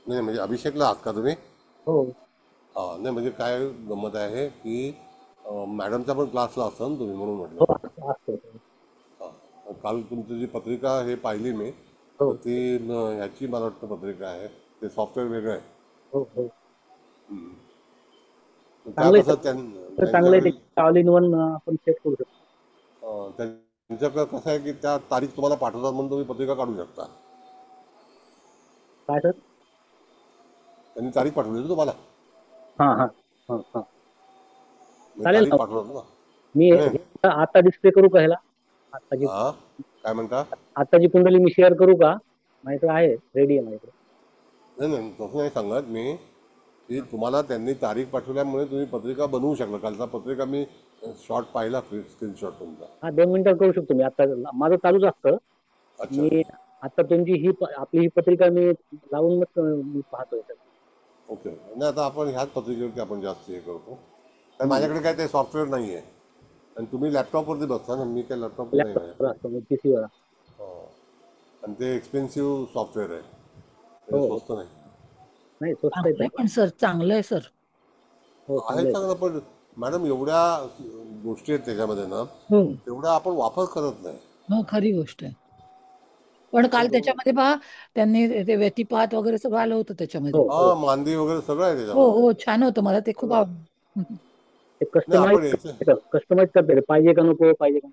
नाही म्हणजे अभिषेकला आहात का तुम्ही? हो. नाही म्हणजे काय गंमत आहे की मॅडमचा पण क्लासला असता ना तुम्ही, म्हणून म्हटलं. काल तुमची जी पत्रिका हे पाहिली मी, तर ती ह्याची मला वाटतं पत्रिका आहे, ते सॉफ्टवेअर वेगळं आहे. ऑल इन वन आपण सेट करू शकतो. त्यांच्याकडे कसं आहे की त्या तारीख तुम्हाला पाठवतात म्हणून तुम्ही पत्रिका काढू शकता. काय सर? त्यांनी तारीख पाठवली तुम्हाला? चालेल तारीख पाठवतात ना. मी आता डिस्प्ले करू का ह्याला? काय म्हणता? आताची कुंडली मी शेअर करू का? माझ्याकडे आहे, रेडी आहे माझ्याकडे. नाही तसं नाही सांगत मी, की तुम्हाला त्यांनी तारीख पाठवल्यामुळे तुम्ही पत्रिका बनवू शकला. कालचा पत्रिका मी शॉर्ट पाहिला, स्क्रीनशॉट तुमचा. 2 मिनिटात करू शकतो मी. आता माझं चालूच असतं. मी आता तुमची आपली ही पत्रिका मी लावून मग पाहतोय. ओके. नाही आता आपण ह्याच पत्रिकेवरती आपण जास्त हे करतो, कारण माझ्याकडे काय ते सॉफ्टवेअर नाही आहे. आणि तुम्ही लॅपटॉपवरती बसता ना, मी काय लॅपटॉप नाही आहे. आणि ते एक्सपेन्सिव्ह सॉफ्टवेअर आहे, स्वस्त नाही. पण सर चांगलं आहे सर. आहे चांगलं, पण मॅडम एवढ्या गोष्टी आहेत त्याच्यामध्ये ना, तेवढा आपण वापर करत नाही. हो, खरी गोष्ट आहे. पण काल त्याच्यामध्ये पहा, त्यांनी ते व्यतिपात वगैरे सगळं आलं होतं त्याच्यामध्ये. मांदी वगैरे सगळं आहे हो त्याच्यामध्ये. हो, छान होतं, मला ते खूप आवडलं. कस्टमाइज करता पाहिजे का नको पाहिजे का.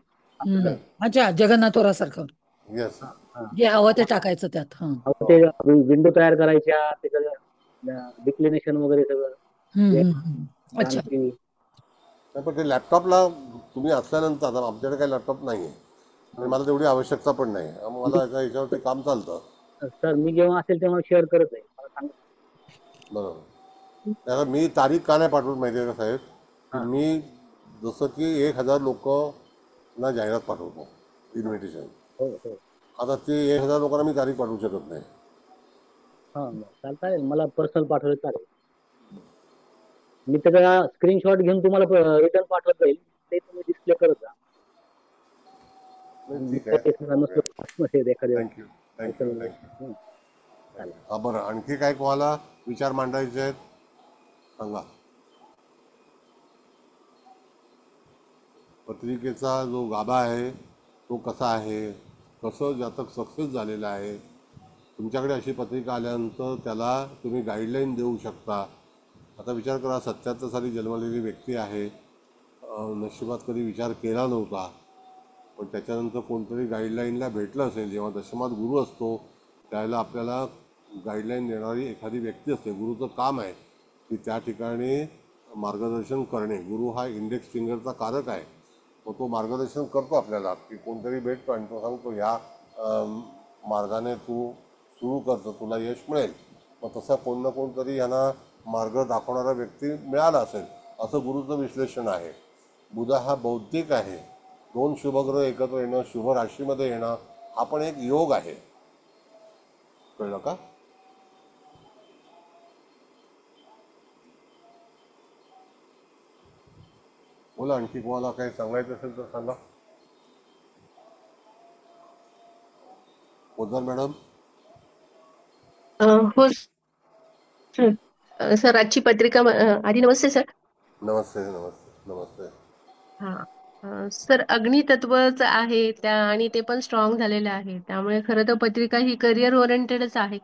अच्छा, जगन्नाथोरासारखं जे हवं ते टाकायचं त्यात. ते विंडो तयार करायच्या, त्याचं डिक्लिनेशन वगैरे सगळं. अच्छा. पण ते लॅपटॉपला तुम्ही असल्यानंतर, आता आमच्याकडे काही लॅपटॉप नाही आहे, आणि मला तेवढी आवश्यकता पण नाही. मला याच्यावरती काम चालतं. सर मी जेव्हा असेल तेव्हा शेअर करत आहे, मला सांगा. बरोबर. त्याला मी तारीख का नाही पाठवत माहिती आहे का साहेब, की हा. मी जसं की 1,000 लोकांना जाहिरात पाठवतो इन्व्हिटेशन. हो हो आता ते 1,000 लोकांना मी तारीख पाठवू शकत नाही. हा चालेल, मला पर्सनल पाठवलं चालेल. मी त्याचा स्क्रीनशॉट घेऊन तुम्हाला रिटर्न पाठवत जाईल, ते तुम्ही डिस्प्ले करत जा. ठीक आहे. एखाद्या थँक्यू थँक्यू थँक्यू. हा बरं, आणखी काय तुम्हाला विचार मांडायचे आहेत सांगा. पत्रिकेचा जो गाभा आहे तो कसा आहे, कसं जातक सक्सेस झालेलं आहे. तुमच्याकडे अशी पत्रिका आल्यानंतर त्याला तुम्ही गाईडलाईन देऊ शकता. आता विचार करा, 77 साली जन्मलेली व्यक्ती आहे, नशिबात कधी विचार केला नव्हता, पण त्याच्यानंतर कोणतरी गाईडलाईनला भेटलं असेल. जेव्हा दशमात गुरु असतो त्यावेळेला आपल्याला गाईडलाईन देणारी एखादी व्यक्ती असते. गुरुचं काम आहे की त्या ठिकाणी मार्गदर्शन करणे. गुरु हा इंडेक्स फिंगरचा कारक आहे. मग तो मार्गदर्शन करतो आपल्याला, की कोणतरी भेटतो आणि तो सांगतो ह्या मार्गाने तू सुरू करतो, तुला यश मिळेल. मग तसा कोण ना कोणतरी यांना मार्ग दाखवणारा व्यक्ती मिळाला असेल, असं गुरुचं विश्लेषण आहे. बुध हा बौद्धिक आहे. 2 शुभग्रह एकत्र येणं, शुभ राशीमध्ये येणं हा पण एक योग आहे. कळलं का? बोला, आणखी कोणाला काही सांगायचं असेल तर सांगा. पोद्दार मॅडम. हो सर. सर आजची पत्रिका आधी नमस्ते सर. नमस्ते नमस्ते नमस्ते. हा सर, अग्नितत्वच आहे त्या आणि ते पण स्ट्रॉंग झालेलं आहे. त्यामुळे खरं तर पत्रिका ही करिअर ओरिएंटेडच आहे.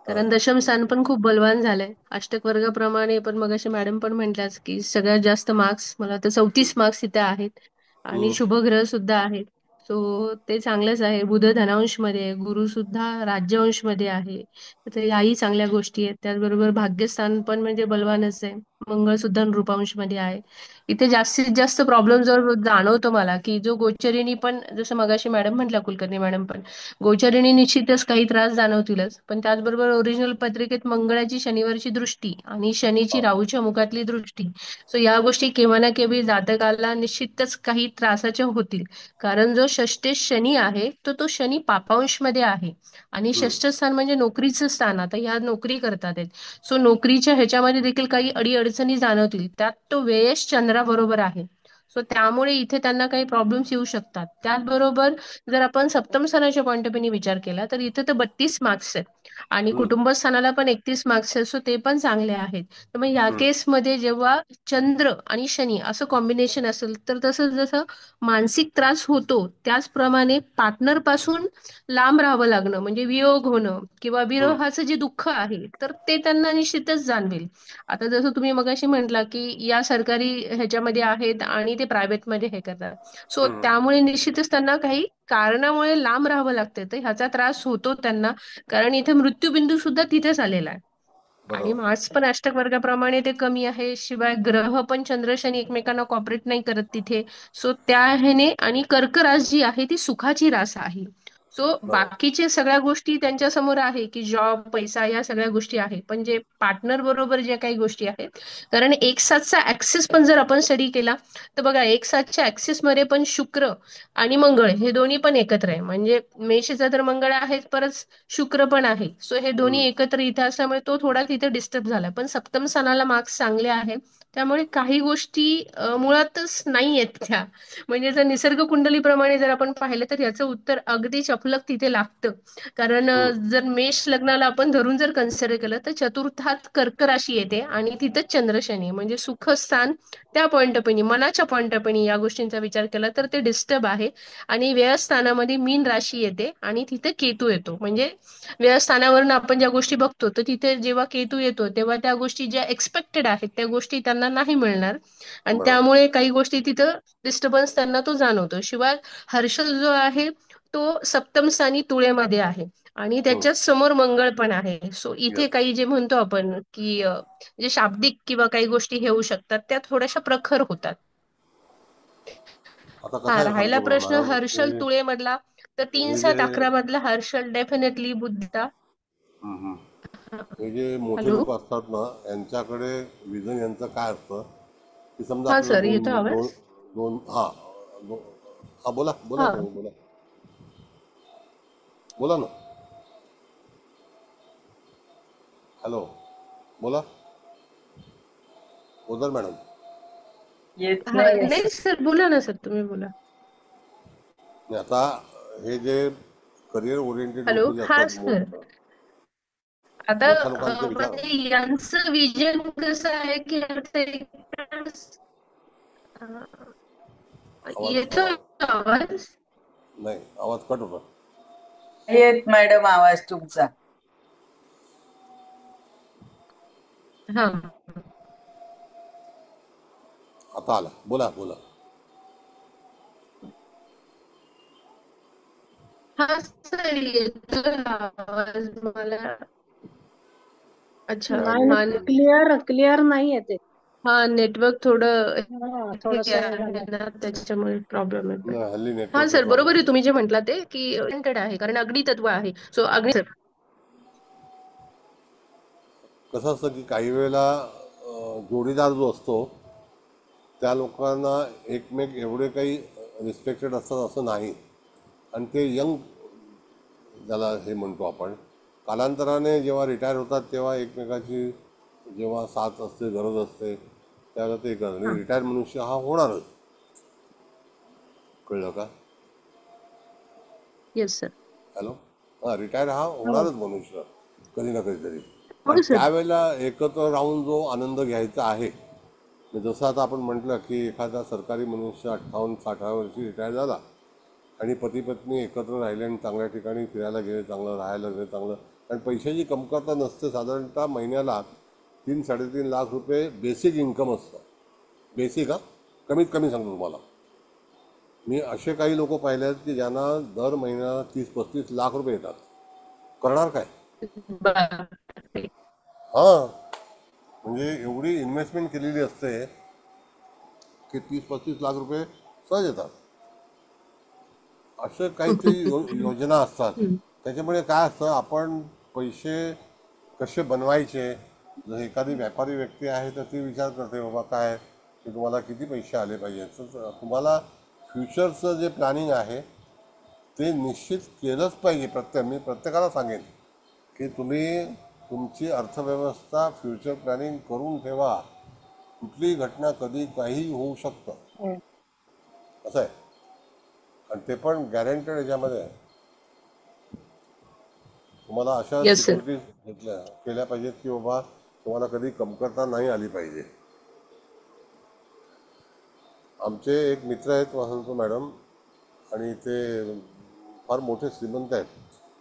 कारण दशम स्थान पण खूप बलवान झालंय. अष्टक वर्गाप्रमाणे पण मगाशी मॅडम पण म्हटल्याच की सगळ्यात जास्त मार्क्स मला तर 34 मार्क्स इथे आहेत आणि शुभग्रह सुद्धा आहेत. सो ते चांगलंच आहे. बुध धनांश मध्ये आहे, गुरु सुद्धा राज्यांश मध्ये आहे. तर याही चांगल्या गोष्टी आहेत. त्याचबरोबर भाग्यस्थान पण म्हणजे बलवानच आहे. मंगळ सुद्धा नृपांश मध्ये आहे. इथे जास्तीत जास्त प्रॉब्लेम जो जाणवतो मला की जो गोचरिणी पण, जसं मगाशी मॅडम म्हटल्या, कुलकर्णी मॅडम पण, गोचरिणी निश्चितच काही त्रास जाणवतीलच. पण त्याचबरोबर ओरिजिनल पत्रिकेत मंगळाची शनिवारची दृष्टी आणि शनीची राहूच्या मुखातली दृष्टी, सो या गोष्टी केव्हा ना केव्हा जातकाला निश्चितच काही त्रासाच्या होतील. कारण जो षष्टेश शनी आहे तो शनी पापांश मध्ये आहे आणि षष्ठ स्थान म्हणजे नोकरीचं स्थान. आता ह्या नोकरी करतात आहेत, सो नोकरीच्या ह्याच्यामध्ये देखील काही अडीअडचणी जाणवतील. त्यात तो व्ययश चंद्राबरोबर आहे. सो त्यामुळे इथे त्यांना काही प्रॉब्लेम्स येऊ शकतात. त्याचबरोबर जर आपण सप्तम स्थानाच्या पॉईंट ऑफ व्ह्यू विचार केला तर इथे तर 32 मार्क्स आहेत आणि कुटुंब स्थानाला पण 31 मार्क्स आहेत. सो ते पण चांगले आहेत. तर मग या केसमध्ये जेव्हा चंद्र आणि शनी असं कॉम्बिनेशन असेल तर तसं जसं मानसिक त्रास होतो त्याचप्रमाणे पार्टनर पासून लांब राहावं लागणं म्हणजे वियोग होणं किंवा विरहाचं जे दुःख आहे तर ते त्यांना निश्चितच जाणवेल. आता जसं तुम्ही मगाशी म्हटला की या सरकारी ह्याच्यामध्ये आहेत आणि ते प्रायव्हेटमध्ये हे करतात, सो त्यामुळे निश्चितच त्यांना काही कारणामुळे लांब राहावं लागतं. तर ह्याचा त्रास होतो त्यांना, कारण इथे मृत्यूबिंदू सुद्धा तिथेच आलेला आहे आणि मार्क्स पण अष्टक वर्गाप्रमाणे ते कमी आहे. शिवाय ग्रह पण चंद्र शनी एकमेकांना कॉपरेट नाही करत तिथे. सो त्या ह्याने आणि कर्क रास जी आहे ती सुखाची रास आहे. सो बाकीचे सगळ्या गोष्टी त्यांच्या समोर आहे की जॉब, पैसा, या सगळ्या गोष्टी आहेत. पण जे पार्टनर बरोबर ज्या काही गोष्टी आहेत, कारण एक साथचा ऍक्सेस पण जर आपण स्टडी केला तर बघा, एक साथच्या ऍक्सेस मध्ये पण शुक्र आणि मंगळ हे दोन्ही पण एकत्र आहे. म्हणजे मेषचा तर मंगळ आहे, परत शुक्र पण आहे. सो हे दोन्ही एकत्र इथे असल्यामुळे तो थोडा तिथे डिस्टर्ब झाला. पण सप्तम स्थानाला मार्क्स चांगले आहे, त्यामुळे काही गोष्टी मुळातच नाही आहेत त्या. म्हणजे जर निसर्ग कुंडलीप्रमाणे जर आपण पाहिलं तर याचं उत्तर अगदी चपलक तिथे लागतं. कारण जर मेष लग्नाला आपण धरून जर कन्सिडर केलं तर चतुर्थात कर्क राशी येते आणि तिथंच चंद्र शनी म्हणजे सुखस्थान. त्या पॉईंट ऑफ व्ह्यू, मनाच्या पॉईंट ऑफ व्ह्यू या गोष्टींचा विचार केला तर ते डिस्टर्ब आहे. आणि व्ययस्थानामध्ये मीन राशी येते आणि तिथे केतू येतो. म्हणजे व्ययस्थानावरून आपण ज्या गोष्टी बघतो तर तिथे जेव्हा केतू येतो तेव्हा त्या गोष्टी ज्या एक्सपेक्टेड आहेत त्या गोष्टी त्यांना नाही मिळणार आणि त्यामुळे काही गोष्टी तिथं डिस्टर्बन्स त्यांना तो जाणवतो. शिवाय हर्षल जो आहे तो सप्तम स्थानी तुळेमध्ये आहे आणि त्याच्याच समोर मंगळ पण आहे. सो इथे काही जे म्हणतो आपण की जे शाब्दिक किंवा काही गोष्टी हे होऊ शकतात त्या थोड्याशा प्रखर होतात. आता कसं आहे राहिला सांगतो प्रश्न मॅडम, हर्षल तुळे मधला, तर हे जे 3-7-11 मधला हर्षल डेफिनेटली बुद्धा. हम्म, हम्म. हे जे मोठे हॅलो. लोक असतात ना, यांच्याकडे विजन यांचं काय असतं की समजा हा आपल्याला सर, दोन येतो दोन आवाज? दोन हा हा बोला बोला हा. तुम्ही बोला बोला ना. हॅलो बोला बोधर मॅडम. येत हा नाही नाही असं. सर, बोला ना सर, तुम्ही बोला. आणि आता हे जे करिअर ओरिएंटेड हॅलो. लोक जे हा असतात सर, आता मोठ्या लोकांचे विचार म्हणजे यांचं विजन कसं आहे की आता आवाज येतो आवाज आवाज? नाही आवाज कट होता. येत मॅडम आवाज तुमचा. हा आता आला, बोला बोला. हा सर, येतो आवाज मला. अच्छा. काय नाही हा नेटवर्क क्लिअर क्लिअर नाही येते. हा नेटवर्क थोडं हा हे थोडस हे आहे झालं. ना, त्याच्यामुळे प्रॉब्लेम येतोय. नाही, हल्ली हा नेटवर्कचा सर, बरोबर प्रॉब्लेम. आहे तुम्ही जे म्हटलं ते की ओरिएंटेड आहे, कारण अग्नी तत्व आहे. सो अग्नी सर. कसं असतं की काही वेळेला जोडीदार जो असतो त्या लोकांना एकमेक एवढे काही रिस्पेक्टेड असतात असं नाही, आणि ते यंग ज्याला हे म्हणतो आपण, कालांतराने जेव्हा रिटायर होतात तेव्हा एकमेकाची जेव्हा साथ असते, गरज असते, त्यावेळेला ते करतात. आणि रिटायर मनुष्य हा होणारच. कळलं का? Yes sir. हॅलो. हां, रिटायर हा हो होणारच मनुष्य कधी ना कधीतरी. आणि हो सर. त्यावेळेला एकत्र राहून जो आनंद घ्यायचा आहे, जसं आता आपण म्हटलं की एखादा सरकारी मनुष्य 58-60 वर्षी रिटायर झाला आणि पती पत्नी एकत्र राहिले आणि चांगल्या ठिकाणी फिरायला गेले, चांगलं राहायला गेले, चांगलं, आणि पैशाची कमतरता नसते. साधारणतः महिन्याला 3-3.5 लाख रुपये बेसिक इन्कम असतं. बेसिक, हा कमीत कमी सांगतो तुम्हाला. मी असे काही लोक पाहिले आहेत की ज्यांना दर महिन्याला 30-35 लाख रुपये येतात. करणार काय? बापरे. हां, म्हणजे एवढी इन्व्हेस्टमेंट केलेली असते की 30-35 लाख रुपये सहज येतात. असं काहीतरी योजना असतात. हम्म. त्याच्यामुळे काय असतं, आपण पैसे कसे बनवायचे. जर एखादी व्यापारी व्यक्ती आहे तर ती विचार करते बाबा काय की तुम्हाला किती पैसे आले पाहिजे. तर तुम्हाला फ्युचरचं जे प्लॅनिंग आहे ते निश्चित केलंच पाहिजे. मी प्रत्येकाला सांगेन की तुम्ही तुमची अर्थव्यवस्था फ्युचर प्लॅनिंग करून ठेवा. कुठलीही घटना कधी काही होऊ शकतं, असं आहे. आणि ते पण गॅरंटेड याच्यामध्ये आहे. तुम्हाला अशा येस सर. सिक्युरिटीज केल्या पाहिजेत की बाबा तुम्हाला कधी कमतरता नाही आली पाहिजे. आमचे एक मित्र आहेत वसंत मॅडम, आणि ते फार मोठे श्रीमंत आहेत.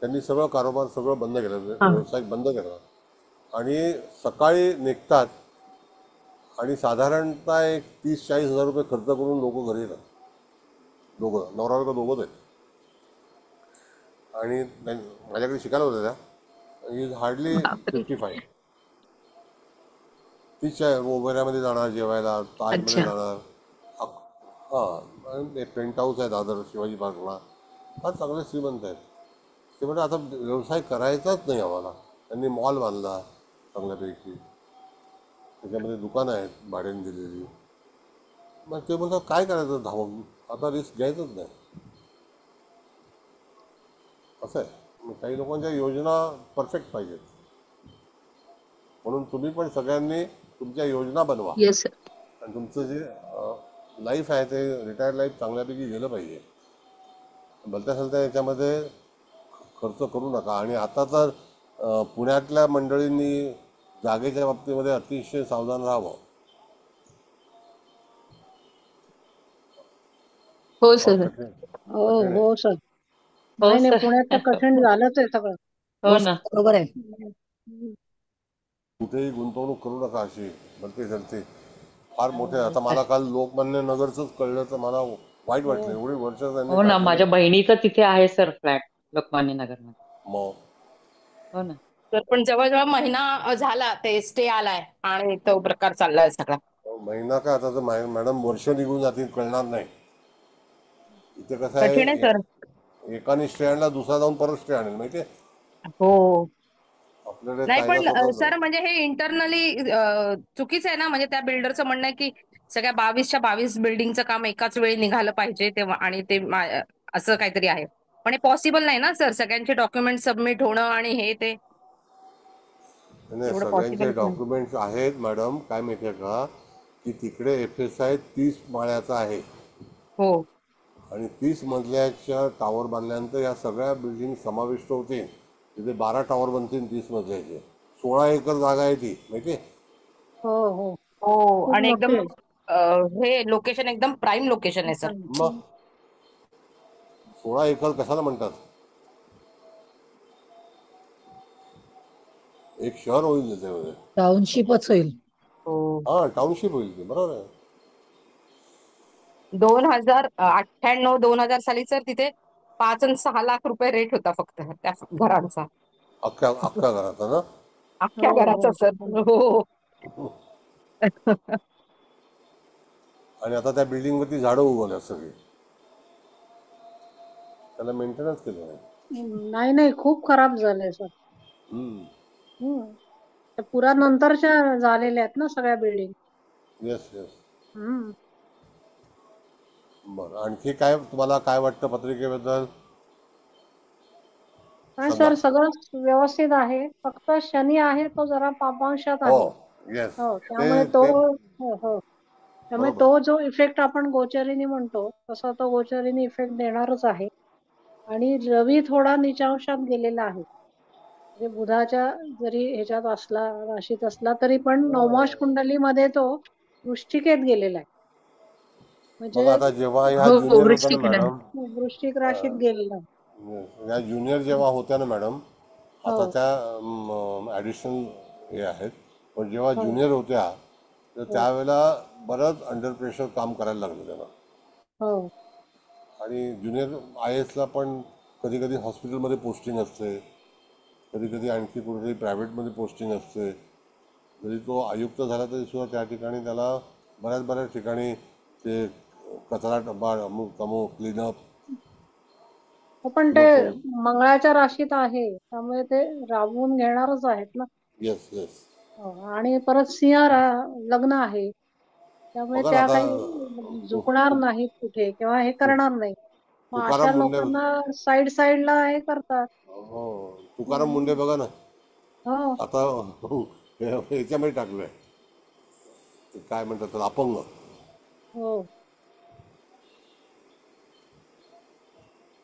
त्यांनी सगळं कारोबार सगळं बंद केलं, हा. व्यवसाय बंद केला, आणि सकाळी निघतात आणि साधारणतः एक 30-40 हजार रुपये खर्च करून लोक घरी येतात. दोघं नवरा बायको दोघंच आहेत. आणि माझ्याकडे शिकायला होत्या त्या. इज हार्डली बापरे. 55. तीच्या ओबेऱ्यामध्ये जाणार जेवायला, ताजमध्ये अच्छा. जाणार. हां, एक पेंट हाऊस आहे दादर शिवाजी पार्कला. फार चांगले श्रीमंत आहेत ते. म्हणजे आता व्यवसाय करायचाच नाही आम्हाला. त्यांनी मॉल बांधला चांगल्यापैकी, त्याच्यामध्ये दुकानं आहेत भाड्याने दिलेली. मग ते बोलतात काय करायचं धावून, आता रिस्क घ्यायचंच नाही, असं आहे. मग काही लोकांच्या योजना परफेक्ट पाहिजेत. म्हणून तुम्ही पण सगळ्यांनी तुमच्या योजना बनवा, येस सर. आणि तुमचं जे लाईफ आहे ते रिटायर लाईफ चांगल्यापैकी गेलं पाहिजे. भलत्या सलत्या याच्यामध्ये खर्च करू नका. आणि आता तर पुण्यातल्या मंडळींनी जागेच्या बाबतीमध्ये अतिशय सावधान राहावं. हो फार सर. कठीण हो कठीण आहे. हो सर. हो नाही नाही, सर. पुण्यात तर कठीण झालंच आहे सगळं. हो ना. बरोबर आहे. कुठेही गुंतवणूक करू नका अशी भलती सलती. फार मोठे. आता मला काल लोकमान्य नगरचंच कळलं तर मला वाईट वाटलं. एवढी वर्ष त्यांनी हो ना, काढलेले. माझ्या बहिणीचं तिथे आहे सर फ्लॅट लोकमान्य नगरमध्ये. मग हो ना. तर पण जवळजवळ महिना झाला ते स्टे आलाय आणि तो प्रकार चाललाय सगळा. महिना काय, आता तर मॅडम वर्ष निघून जातील कळणार नाही. इथे कसं कठीण आहे आहे, सर. एकाने स्टे आणला दुसरा जाऊन परत स्टे आणेल माहितीये. हो. आपल्याकडे नाही कायदा पण स्वतंत्र. सर म्हणजे हे इंटरनली चुकीचं आहे ना. म्हणजे त्या बिल्डरचं म्हणणं आहे की सगळ्या 22च्या 22 बिल्डिंगचं काम एकाच वेळी निघालं पाहिजे तेव्हा, आणि ते असं काहीतरी आहे. पण हे पॉसिबल नाही ना सर, सगळ्यांचे डॉक्युमेंट सबमिट होणं आणि हे ते नाही, एवढं सगळ्यांचे पॉसिबलच नाही. डॉक्युमेंट्स आहेत मॅडम. काय माहितीये का, की तिकडे FSI 30 माळ्याचा आहे हो आणि 30 मजल्याच्या टावर बांधल्यानंतर या सगळ्या बिल्डिंग समाविष्ट होतील. तिथे 12 टावर बनतील 30 मजल्याचे. 16 एकर जागा आहे ती माहितीये. हो हो हो. खूप आणि एकदम मोठे आहे. हे लोकेशन एकदम प्राईम लोकेशन आहे सर. मग 16 एकर कशाला म्हणतात, एक शहर होईल त्याच्यामध्ये. टाउनशिपच होईल. हो. हा, टाउनशिप होईल ती, बरोबर आहे. 2098-2000 साली सर तिथे 5 आणि 6 लाख रुपये रेट होता फक्त त्या घरांचा. अख्ख्या अख्ख्या घराचा ना. अख्ख्या हो घराचा हो सर. हो. आणि आता त्या बिल्डिंग वरती झाडं उगवल्या सगळी, त्याला मेंटेनन्स केलं नाही. नाही नाही खूप खराब झाले सर. त्या पुरानंतरच्या झालेल्या आहेत ना सगळ्या बिल्डिंग. Yes yes. बरं, आणखी काय तुम्हाला काय वाटतं पत्रिकेबद्दल नाही सांगा. सर सगळं व्यवस्थित आहे, फक्त शनी आहे तो जरा पापांशात हो आहे. येस, हो ते त्यामुळे तो ते हो हो त्यामुळे बरोबर. तो जो इफेक्ट आपण गोचरीने म्हणतो तसा तो गोचरीने इफेक्ट देणारच आहे. आणि रवी थोडा नीचांशात गेलेला आहे. म्हणजे बुधाच्या जरी ह्याच्यात असला, राशीत असला तरी पण नवमाश कुंडलीमध्ये तो वृश्चिकेत गेलेला आहे. म्हणजे बघा आता जेव्हा ह्या हो ज्युनियर होत्या ना वृश्चिक आहे. मॅडम, वृश्चिक राशीत गेलेला आहे. या ज्युनियर जेव्हा होत्या ना मॅडम, आता हो त्या ॲडिशनल हे आहेत, पण जेव्हा हो ज्युनियर होत्या तर हो त्यावेळेला बरंच अंडर प्रेशर काम करायला लागलं त्यांना. हो आणि ज्युनियर IASला पण कधी कधी हॉस्पिटलमध्ये पोस्टिंग असते, कधी कधी आणखी कुठेतरी प्रायव्हेटमध्ये पोस्टिंग असते. जरी तो आयुक्त झाला तरी सुद्धा त्या ठिकाणी त्याला बऱ्याच ठिकाणी ते कचरा डब्बा अमुक तमुक क्लीनअप. हो, पण ते मंगळाच्या राशीत आहे त्यामुळे ते राबवून घेणारच आहेत ना. Yes yes. हो, आणि परत लग्न आहे त्यामुळे बघा ना त्या आता काही झुकणार नाहीत कुठे किंवा हे करणार नाही. मग अशा तुकाराम मुंडे, लोकांना साईडला हे करतात. हो तुकाराम मुंडे बघा ना, हो आता ह्याच्यामध्ये टाकलंय, ते काय म्हणतात त्याला, अपंग. हो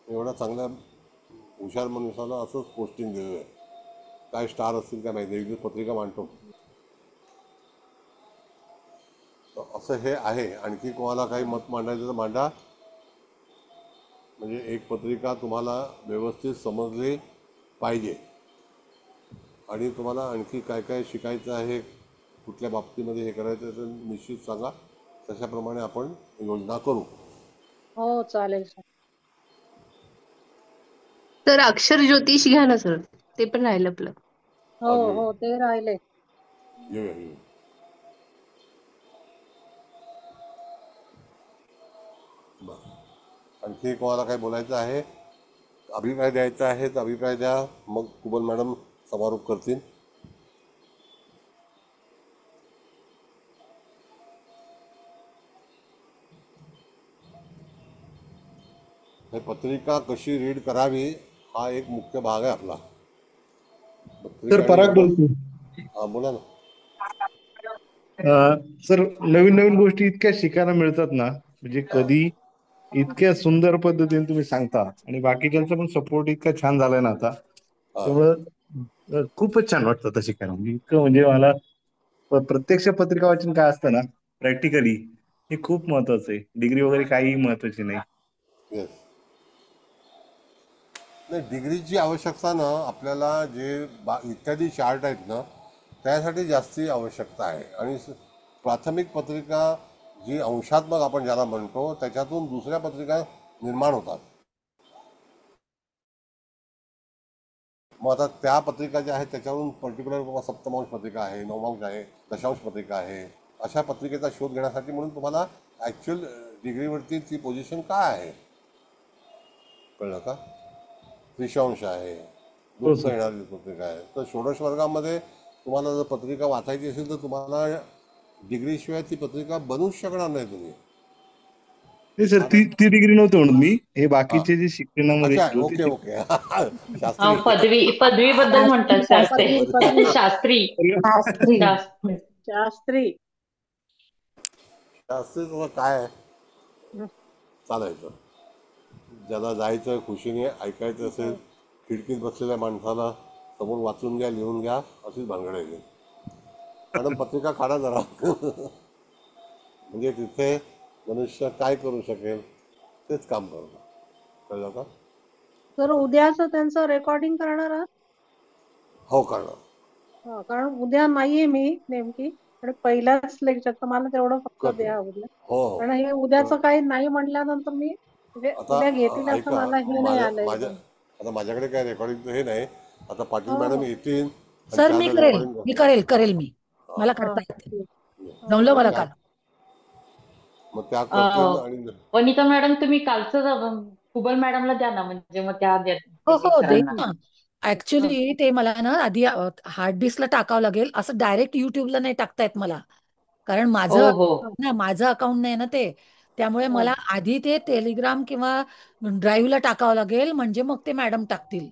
एवढा चांगल्या हुशार मनुष्याला असंच पोस्टिंग दिलेलं आहे. काय स्टार असतील काय माहिती, एक दिवस पत्रिका मांडतो. तर असं हे आहे. आणखी कोणाला काही मत मांडायचं तर मांडा, म्हणजे एक पत्रिका तुम्हाला व्यवस्थित समजली पाहिजे. आणि तुम्हाला आणखी काय काय शिकायचं आहे, कुठल्या बाबतीमध्ये हे करायचं तर निश्चित सांगा, तशाप्रमाणे आपण योजना करू. हो चालेल सर. तर अक्षर ज्योतिष घ्या ना सर, ते पण राहिलं आपलं. हो घेऊया हो ते राहिले. घेऊया. बरं, आणखी कोणाला काही बोलायचं आहे, अभिप्राय द्यायचा आहे तर अभिप्राय द्या, मग कुबल मॅडम समारोप करतील. हे पत्रिका कशी रीड करावी हा एक मुख्य भाग आहे आपला. सर पत्रिका पराग रीड. बोलतो. हा बोला ना. सर नवीन नवीन गोष्टी इतक्या शिकायला मिळतात ना, म्हणजे कधी इतक्या सुंदर पद्धतीने तुम्ही सांगता आणि बाकीच्यांचा पण सपोर्ट इतका छान झालाय ना आता, हा त्यामुळं खूपच छान वाटतं आता शिकायला. म्हणजे इतकं म्हणजे मला प्रत्यक्ष पत्रिका वाचन काय असतं ना, प्रॅक्टिकली हे खूप महत्वाचं आहे. डिग्री वगैरे काही महत्वाची नाही. येस. नाही, डिग्रीची आवश्यकता ना आपल्याला जे इत्यादी चार्ट आहेत ना त्यासाठी जास्ती आवश्यकता आहे. आणि प्राथमिक पत्रिका जी अंशात्मक आपण ज्याला म्हणतो त्याच्यातून दुसऱ्या पत्रिका निर्माण होतात. मग आता त्या पत्रिका ज्या आहेत त्याच्यावरून पर्टिक्युलर सप्तमांश पत्रिका आहे, नवमांश आहे, दशांश पत्रिका आहे, अशा पत्रिकेचा शोध घेण्यासाठी म्हणून तुम्हाला ॲक्च्युअल डिग्रीवरती ती पोझिशन काय आहे कळलं का? त्रिशांश आहे, हो गुप्त सर. येणारी पत्रिका आहे. तर षोडश वर्गामध्ये तुम्हाला जर पत्रिका वाचायची असेल तर तुम्हाला डिग्रीशिवाय ती पत्रिका बनवूच शकणार नाही तुम्ही. नाही सर, आता ती ती डिग्री नव्हती म्हणून मी हे हा, बाकीचे जे शिक्षणामध्ये अच्छा, होते ओके ते. ओके. शास्त्री. पदवीबद्दल म्हणतात शास्त्री सर ते. पदवी पदवी शास्त्री. शास्त्री. शास्त्री. शास्त्री. शास्त्री तुला काय आहे? हं, चालायचं. ज्याला जायचं खुशीने ऐकायचं असेल, खिडकीत बसलेल्या माणसाला समोर वाचून घ्या, लिहून घ्या, अशीच भानगड आहे. मॅडम पत्रिका काढा जरा. म्हणजे तिथे मनुष्य काय करू शकेल तेच काम करणं. कळलं का? तर उद्याचं त्यांचं रेकॉर्डिंग करणार आहात? हो करणार. कारण उद्या नाहीये मी नेमकी, आणि पहिल्याच लेक्चर, तर मला तेवढं फक्त करतो. द्या उद्या. हो हो. कारण हे उद्याचं काही नाही म्हटल्यानंतर मी म्हणजे आता उद्या घेतील असं ऐका, मला हे नाही आलंय. आता माझ्याकडे काय रेकॉर्डिंगचं हे नाही. आता पाटील हो मॅडम हो. येतील आणि सर त्या मी जर करेल रेकॉर्डिंग मी करेल करेल मी मला हा करता येते. ठीक. जमलं हो मला त्या काल. मग त्या करतील अं, आणि वनिता मॅडम तुम्ही कालचं कुबल मॅडमला द्या ना, म्हणजे मग त्या हो देतील हो देईन सरांना. ना. हं. ऍक्च्युली ते मला ना आधी हार्ड डिस्कला टाकावं लागेल, असं डायरेक्ट युट्यूबला नाही टाकता येत मला, कारण हो माझं हो. ना माझं अकाउंट नाही ना ते. त्यामुळे मला आधी ते टेलिग्राम किंवा ड्राईव्हला टाकावं लागेल, म्हणजे मग ते मॅडम टाकतील.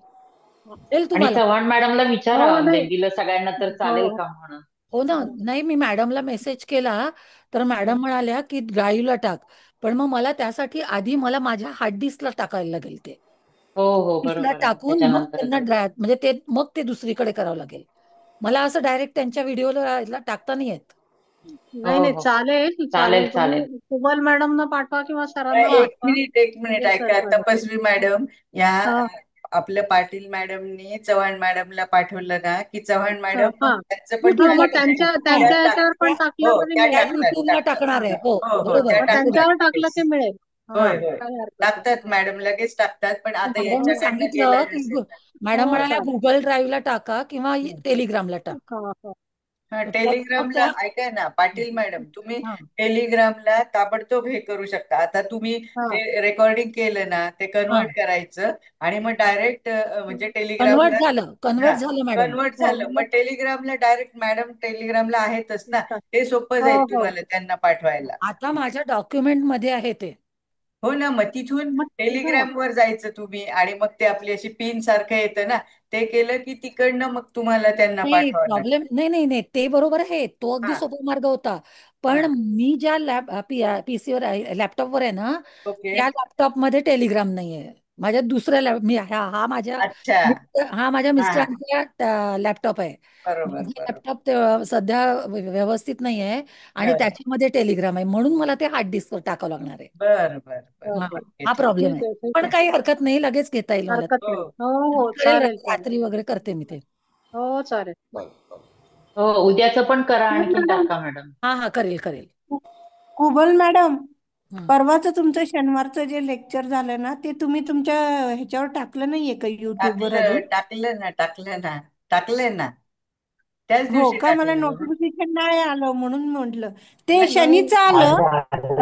चालेल आणि तुम्हाला? चव्हाण मॅडमला विचारा, हो म्हणजे नाही. दिलं सगळ्यांना तर चालेल हो का म्हणून. हो ना. नाही, मी मॅडमला मेसेज केला तर मॅडम म्हणाल्या की ड्राईव्हला टाक. पण मग मला त्यासाठी आधी मला माझ्या हार्ड डिस्कला टाकायला लागेल ते. हो हो, डिस्कला बरोबर आहे, टाकून मग त्याच्यानंतरच. त्यांना म्हणजे ते मग ते दुसरीकडे करावं लागेल. मला असं डायरेक्ट त्यांच्या व्हिडिओला टाकता नाही येत. नाही हो नाही, हो, चालेल चालेल चालेल. चालेल. तुम्ही कुबल मॅडमना पाठवा किंवा सरांना हा पाठवा. एक मिनिट म्हणजे ऐका. चालेल. तपस्वी मॅडम या हा आपल्या पाटील मॅडमनी चव्हाण मॅडमला पाठवलं ना, की चव्हाण हा मॅडम हा. मग त्यांचं पण हा, मग टाकलंय. त्यांच्या हा त्या त्यांच्या याच्यावर पण टाकलं हो तरी त्या त्या मिळेल ना. टाकतात. युट्यूबला टाकणार आहे. हो हो हो, बरोबर त्या मग टाकतात त्यांच्यावर टाकलं लगेच. की मिळेल. हा, होय होय, काही हरकत नाही. टाकतात मॅडम, लगेच टाकतात. पण आता मॅडमने यांच्याकडनं गेलं सांगितलं की नसेल ना. मॅडम हो म्हणाल्या चालेल. गुगल ड्राईव्हला टाका किंवा टेलिग्रामला टाक. हा हा. हा, मग टेलिग्रामला त्या ऐका ना पाटील मॅडम, तुम्ही हा टेलिग्रामला ताबडतोब हे करू शकता. आता तुम्ही हा ते रेकॉर्डिंग केलं ना, ते हा कन्वर्ट करायचं आणि मग डायरेक्ट म्हणजे कन्वर्ट टेलिग्रामला. झालं हा, कन्वर्ट झालं मॅडम. कन्वर्ट हो झालं मग मग टेलिग्रामला डायरेक्ट, मॅडम टेलिग्रामला आहेतच ना, ठीक आहे. ते सोपं हो जाईल हो. तुम्हाला त्यांना पाठवायला. आता माझ्या डॉक्युमेंट मध्ये आहे ते. हो ना, मग तिथून मग हो. टेलिग्राम वर जायचं तुम्ही आणि मग ते आपली अशी पिन सारखं येतं ना, ते केलं की तिकडनं मग तुम्हाला त्यांना नाही पाठवावं लागतं. प्रॉब्लेम नाही नाही नाही, ते बरोबर आहे, तो अगदी हा सोपा मार्ग होता. हा, पण मी ज्या पीसीवर आहे, लॅपटॉपवर आहे ना, ओके, त्या लॅपटॉपमध्ये टेलिग्राम नाहीये. माझ्या दुसऱ्या मी अच्छा, हा माझ्या हा हा, मिस्टरांचा लॅपटॉप आहे. बरोबर माझा बरोबर. लॅपटॉप सध्या व्यवस्थित नाही आहे आणि हा, त्याच्यामध्ये टेलिग्राम आहे, म्हणून मला ते हार्ड डिस्कवर टाकावं लागणार आहे. बर बर बर, हो हा हो. ठीक आहे हा ठीक प्रॉब्लेम आहे. ठीक पण आहे. काही हरकत नाही, लगेच घेता येईल मला. हरकत आहे. नाही. हो हो हो, करेल चालेल चालेल. रात्री वगैरे करते मी ते. हो चालेल. चालेल, चालेल. हो, उद्याचं पण करा, आणखीन मॅडम, टाका मॅडम. हा हा करेल करेल. कुबल मॅडम, हं. परवाचं तुमचं शनिवारचं जे लेक्चर झालं ना, ते तुम्ही तुमच्या ह्याच्यावर टाकलं नाहीये का युट्यूबवर टाकलं अजून? टाकलं ना, टाकलं ना, टाकलं ना, त्याच हो दिवशी का? मला टाकलं. नोटिफिकेशन नाही आलं म्हणून म्हटलं. ते नाही शनीचं आलं,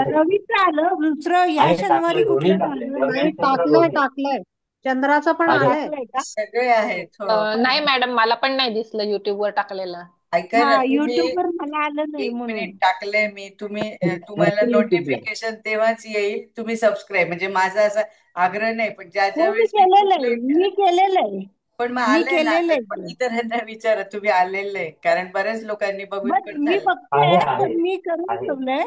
रवीचं आलं, दुसरं या शनिवारी कुठलं झालं? नाही, टाकलंय टाकलंय. चंद्राचं पण आलंय. टाकलंय का? सगळे आहेत हो. नाही मॅडम, मला पण नाही दिसलं युट्यूबवर टाकलेलं. ऐका ना हा, तुम्ही, युट्यूबवर मला आलं नाही एक मिनिट म्हणून. टाकलंय मी. तुम्ही तुम्हाला युट्यूबला. नोटिफिकेशन तेव्हाच येईल. तुम्ही सबस्क्राईब, म्हणजे माझा असा आग्रह नाही, पण ज्या ज्या हो, मी वेळेस मी केलेलं आहे, कुठले, मी केलेलं आहे, पण मग मी आलंय ना, केलेलं तर आहे मग ते. इतरांना विचारा तुम्ही आलेलं आहे, कारण बऱ्याच लोकांनी बघून बट पण मी झालं. बघते, पण मी करून ठेवलंय.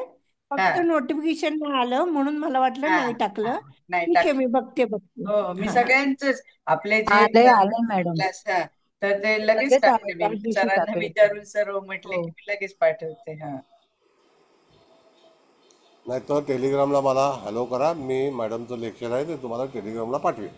हा फक्त नोटिफिकेशन नाही आलं म्हणून मला वाटलं हा नाही हा, टाकलं. नाही ठीक आहे, टाकलं. मी बघते बघते. हो, मी हा, सगळ्यांचंच आपले जे आलंय आलंय मॅडम. क्लास, हा, तर ते लगेच लगेच आलं, टाकले मी. त्याच दिवशी सरांना टाकलं. विचारून सर्व म्हटले हो. की मी लगेच पाठवते. हा, नाही तर टेलिग्रामला मला हॅलो करा, मी मॅडमचं लेक्चर आहे ते तुम्हाला टेलिग्रामला पाठवेन.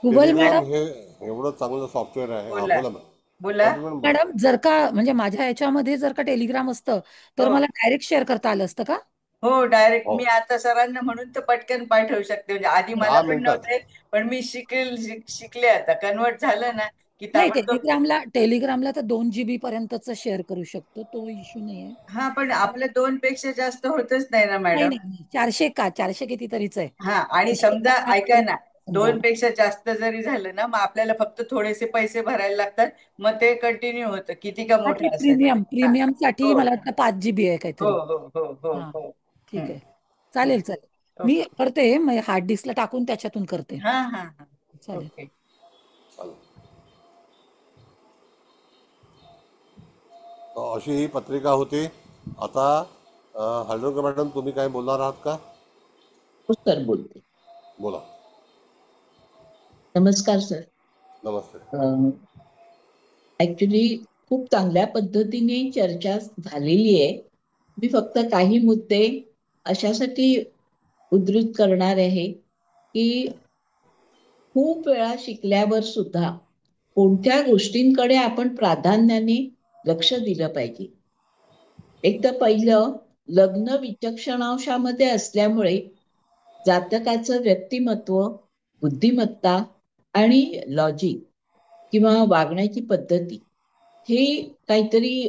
Google Telegram madam. हे एवढं चांगलं सॉफ्टवेअर आहे. हां बोला बोला मॅडम. बोला. पाटील मॅडम बोला. मॅडम जर का म्हणजे माझ्या ह्याच्यामध्ये जर का टेलिग्राम असतं तर हो मला डायरेक्ट शेअर करता आलं असतं का? हो, डायरेक्ट हो, मी आता सरांना म्हणून तर पटकन पाठवू शकते. म्हणजे आधी मला 10 पण मिनिटात. नव्हते, पण मी शिकले. आता कन्वर्ट झालं ना की नाही, ताबडतोब. टेलिग्रामला तर 2 GB पर्यंतच शेअर करू शकतो, तो इश्यू नाही आहे. हा, पण आपल्या 2 पेक्षा जास्त होतच नाही ना नाही मॅडम. नाही नाही, 400 का 400 कितीतरीच आहे. हा, आणि समजा ऐका ना, समजा 2 पेक्षा जास्त जरी झालं ना, मग आपल्याला फक्त थोडेसे पैसे भरायला लागतात. मग ते कंटिन्यू होतं किती का हा ते मोठं असेल ते. हा. प्रीमियम साठी हो मला वाटतं 5 GB आहे हो काहीतरी. हो हो हो हा हो. ठीक हम्म, आहे. चालेल चालेल. मी ओके. करते मग हार्ड डिस्कला टाकून त्याच्यातून करते. हा हा हा. चालेल. ओके. चालेल. तर अशी ही पत्रिका होती. आता हळदणकर मॅडम, तुम्ही काय बोलणार आहात का? हो सर, बोलते. बोला. नमस्कार सर. नमस्ते. ऍक्च्युली खूप चांगल्या पद्धतीने चर्चा झालेली आहे. मी फक्त काही मुद्दे अशासाठी उद्धृत करणार आहे की खूप वेळा शिकल्यावर सुद्धा कोणत्या गोष्टींकडे आपण प्राधान्याने लक्ष दिलं पाहिजे. एक तर पहिलं, लग्न विचक्षणांशामध्ये असल्यामुळे जातकाचं व्यक्तिमत्व, बुद्धिमत्ता आणि लॉजिक किंवा वागण्याची पद्धती हे काहीतरी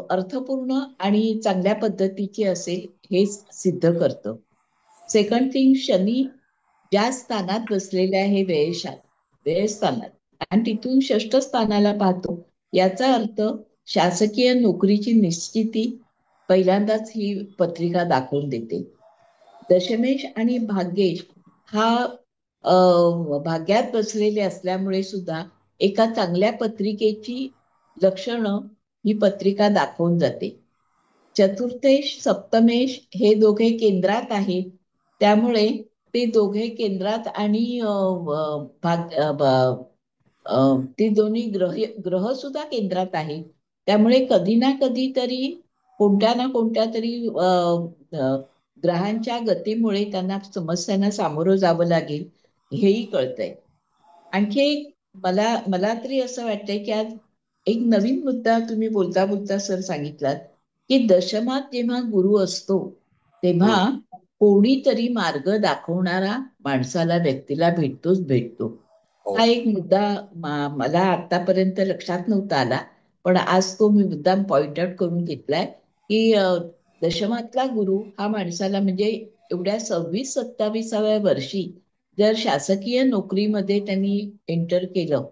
अर्थपूर्ण आणि चांगल्या पद्धतीची असेल हे सिद्ध करतं. सेकंड थिंग, शनी ज्या स्थानात बसलेले आहे व्ययस्थानात आणि तिथून षष्ठ स्थानाला पाहतो, याचा अर्थ शासकीय नोकरीची निश्चिती पहिल्यांदाच ही पत्रिका दाखवून देते. दशमेश आणि भाग्येश हा भाग्यात बसलेले असल्यामुळे सुद्धा एका चांगल्या पत्रिकेची लक्षणं ही पत्रिका दाखवून जाते. चतुर्थेश, सप्तमेश हे दोघे केंद्रात आहेत, त्यामुळे ते दोघे केंद्रात आणि ते दोन्ही ग्रह सुद्धा केंद्रात आहेत. त्यामुळे कधी ना कधी तरी कोणत्या ना कोणत्या तरी ग्रहांच्या गतीमुळे त्यांना समस्यांना सामोरं जावं लागेल हेही कळतंय. आणखी एक मला तरी असं वाटतंय की आज एक नवीन मुद्दा तुम्ही बोलता बोलता सर सांगितलात की दशमात जेव्हा गुरु असतो तेव्हा कोणीतरी मार्ग दाखवणारा माणसाला, व्यक्तीला भेटतो. हा एक मुद्दा मला आतापर्यंत लक्षात नव्हता आला, पण आज तो मी मुद्दाम पॉइंट आउट करून घेतलाय की दशमातला गुरु हा माणसाला म्हणजे एवढ्या 26-27व्या वर्षी जर शासकीय नोकरीमध्ये त्यांनी एंटर केलं,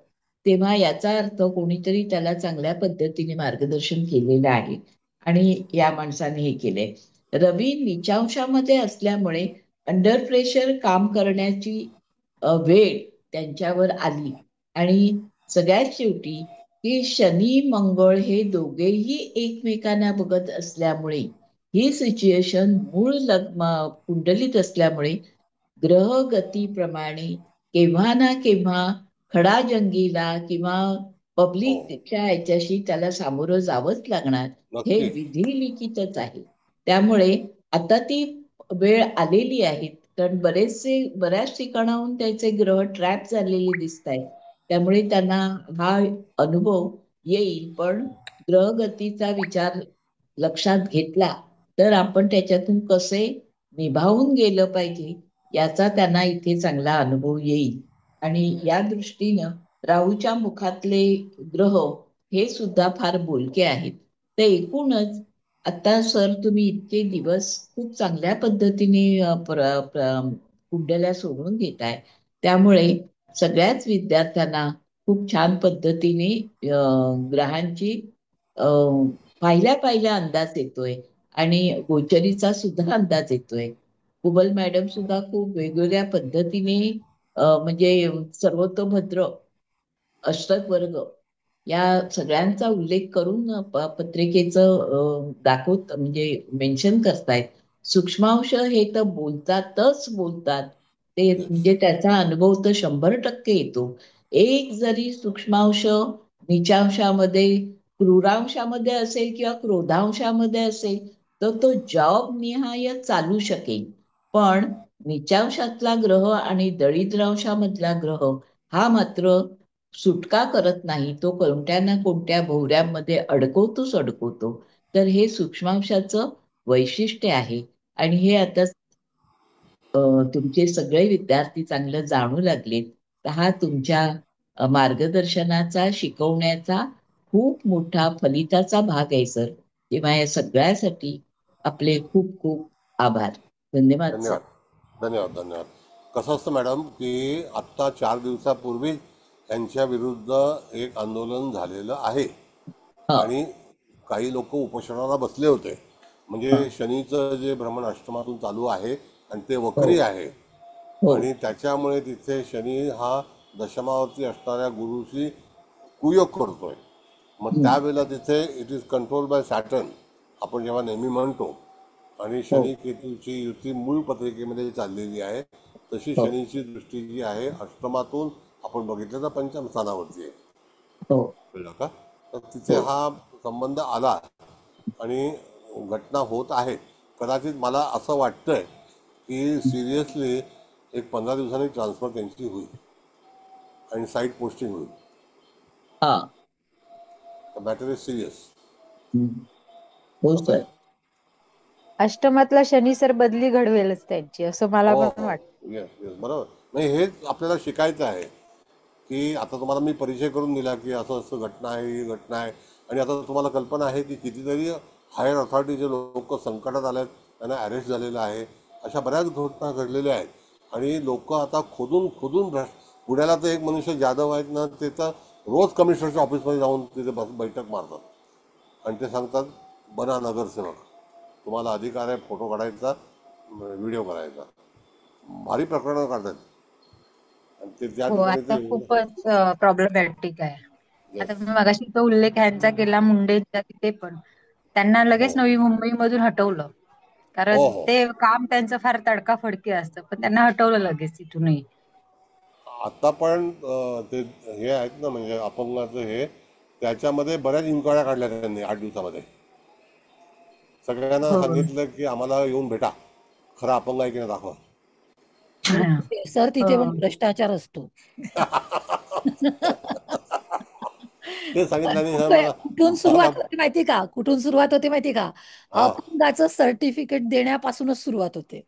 तेव्हा याचा अर्थ कोणीतरी त्याला चांगल्या पद्धतीने मार्गदर्शन केलेलं आहे आणि या माणसाने हे केलंय. रवी नीचांशामध्ये असल्यामुळे अंडर प्रेशर काम करण्याची वेळ त्यांच्यावर आली. आणि सगळ्यात शेवटी की शनी मंगळ हे दोघेही एकमेकांना बघत असल्यामुळे ही सिच्युएशन मूळ कुंडलीत असल्यामुळे ग्रह गतीप्रमाणे केव्हा ना केव्हा खडाजंगीला किंवा पब्लिकच्या याच्याशी त्याला सामोरं जावंच लागणार, हे विधी लिखितच आहे. त्यामुळे आता ती वेळ आलेली आहे, कारण बऱ्याच ठिकाणाहून त्याचे ग्रह ट्रॅप झालेले दिसत आहेत. त्यामुळे त्यांना हा अनुभव येईल, पण ग्रहगतीचा विचार लक्षात घेतला तर आपण त्याच्यातून कसे निभावून गेलं पाहिजे याचा त्यांना इथे चांगला अनुभव येईल. आणि या दृष्टीनं राहूच्या मुखातले ग्रह हे सुद्धा फार बोलके आहेत. तर एकूणच आता सर तुम्ही इतके दिवस खूप चांगल्या पद्धतीने कुंडल्या सोडून घेताय, त्यामुळे सगळ्याच विद्यार्थ्यांना खूप छान पद्धतीने ग्रहांची पाहिल्या अंदाज येतोय आणि गोचरीचा सुद्धा अंदाज येतोय. कुबल मॅडम सुद्धा खूप वेगवेगळ्या पद्धतीने म्हणजे सर्वतोभद्र अष्टक वर्ग या सगळ्यांचा उल्लेख करून पत्रिकेचं म्हणजे मेन्शन करतायत. सूक्ष्मांश हे तर बोलतात ते, म्हणजे त्याचा अनुभव तर 100% येतो. एक जरी सूक्ष्मांश नीचांशामध्ये, क्रूरांशामध्ये असेल किंवा क्रोधांशामध्ये असेल तर तो जॉब निहाय चालू शकेल, पण नीचांशातला ग्रह आणि दरिद्रांशामधला ग्रह हा मात्र सुटका करत नाही, तो कोणत्या ना कोणत्या भोवऱ्यामध्ये अडकवतो. तर हे सूक्ष्मांशाचं वैशिष्ट्य आहे आणि हे आता तुमचे सगळे विद्यार्थी चांगलं जाणू लागलेत. तर हा तुमच्या मार्गदर्शनाचा, शिकवण्याचा खूप मोठा फलिताचा भाग आहे सर. तेव्हा या सगळ्यासाठी आपले खूप खूप आभार. धन्यवाद सर. धन्यवाद. कसं असतं मॅडम की आत्ता 4 दिवसापूर्वी यांच्या विरुद्ध एक आंदोलन झालेलं आहे आणि काही लोक उपोषणाला बसले होते. म्हणजे शनीचं जे भ्रमण अष्टमातून चालू आहे आणि ते वक्री आहे आणि त्याच्यामुळे तिथे शनी हा दशमावरती असणाऱ्या गुरुशी कुयोग करतोय. मग त्यावेळेला तिथे it is control by Saturn आपण जेव्हा नेहमी म्हणतो. आणि शनी केतूची युती मूळ पत्रिकेमध्ये चाललेली आहे तशी शनीची दृष्टी जी आहे अष्टमातून आपण बघितलं तर पंचम स्थानावरती आहे. कळलं का? तर तिथे हा संबंध आला आणि घटना होत आहेत. कदाचित मला असं वाटतंय की सिरियसली एक 15 दिवसांनी ट्रान्सफर त्यांची होईल आणि साईट पोस्टिंग होईल. Matter is serious. अष्टमातला शनी सर बदली घडवेलच त्यांची, असं मला पण वाटतं. येस येस बरोबर. नाही हेच आपल्याला शिकायचं आहे की आता तुम्हाला मी परिचय करून दिला की असं असं घटना आहे, ही घटना आहे आणि आता तुम्हाला कल्पना आहे की कितीतरी हायर अथॉरिटीचे लोक संकटात आले आहेत, त्यांना अरेस्ट झालेलं आहे. अशा बऱ्याच घटना घडलेल्या आहेत आणि लोक आता खोदून खोदून पुण्याला तर एक मनुष्य जाधव आहेत ना, ते तर रोज कमिशनरच्या ऑफिसमध्ये जाऊन तिथे बैठक मारतात आणि ते सांगतात बना नगरसेवक, तुम्हाला अधिकार आहे फोटो काढायचा, व्हिडिओ करायचा. भारी प्रकरणं काढतात. आता खूपच प्रॉब्लेमॅटिक आहे. आता मी मगाशी तो उल्लेख यांचा केला मुंडेंचा, तिथे पण त्यांना लगेच नवी मुंबईमधून हटवलं कारण ते काम त्यांचं फार तडकाफडकी असतं, पण त्यांना हटवलं लगेच तिथूनही. आता पण ते हे आहेत ना म्हणजे अपंगाचं हे त्याच्यामध्ये बऱ्याच इन्क्वायऱ्या काढल्या त्यांनी 8 दिवसामध्ये. सगळ्यांना सांगितलं की आम्हाला येऊन भेटा, खरा अपंग आहे की नाही दाखवा. सर तिथे पण भ्रष्टाचार असतो. ते सांगितलं. कुठून सुरुवात होते माहिती का? कुठून सुरुवात होते माहिती का? अपंगाचं सर्टिफिकेट देण्यापासूनच सुरुवात होते.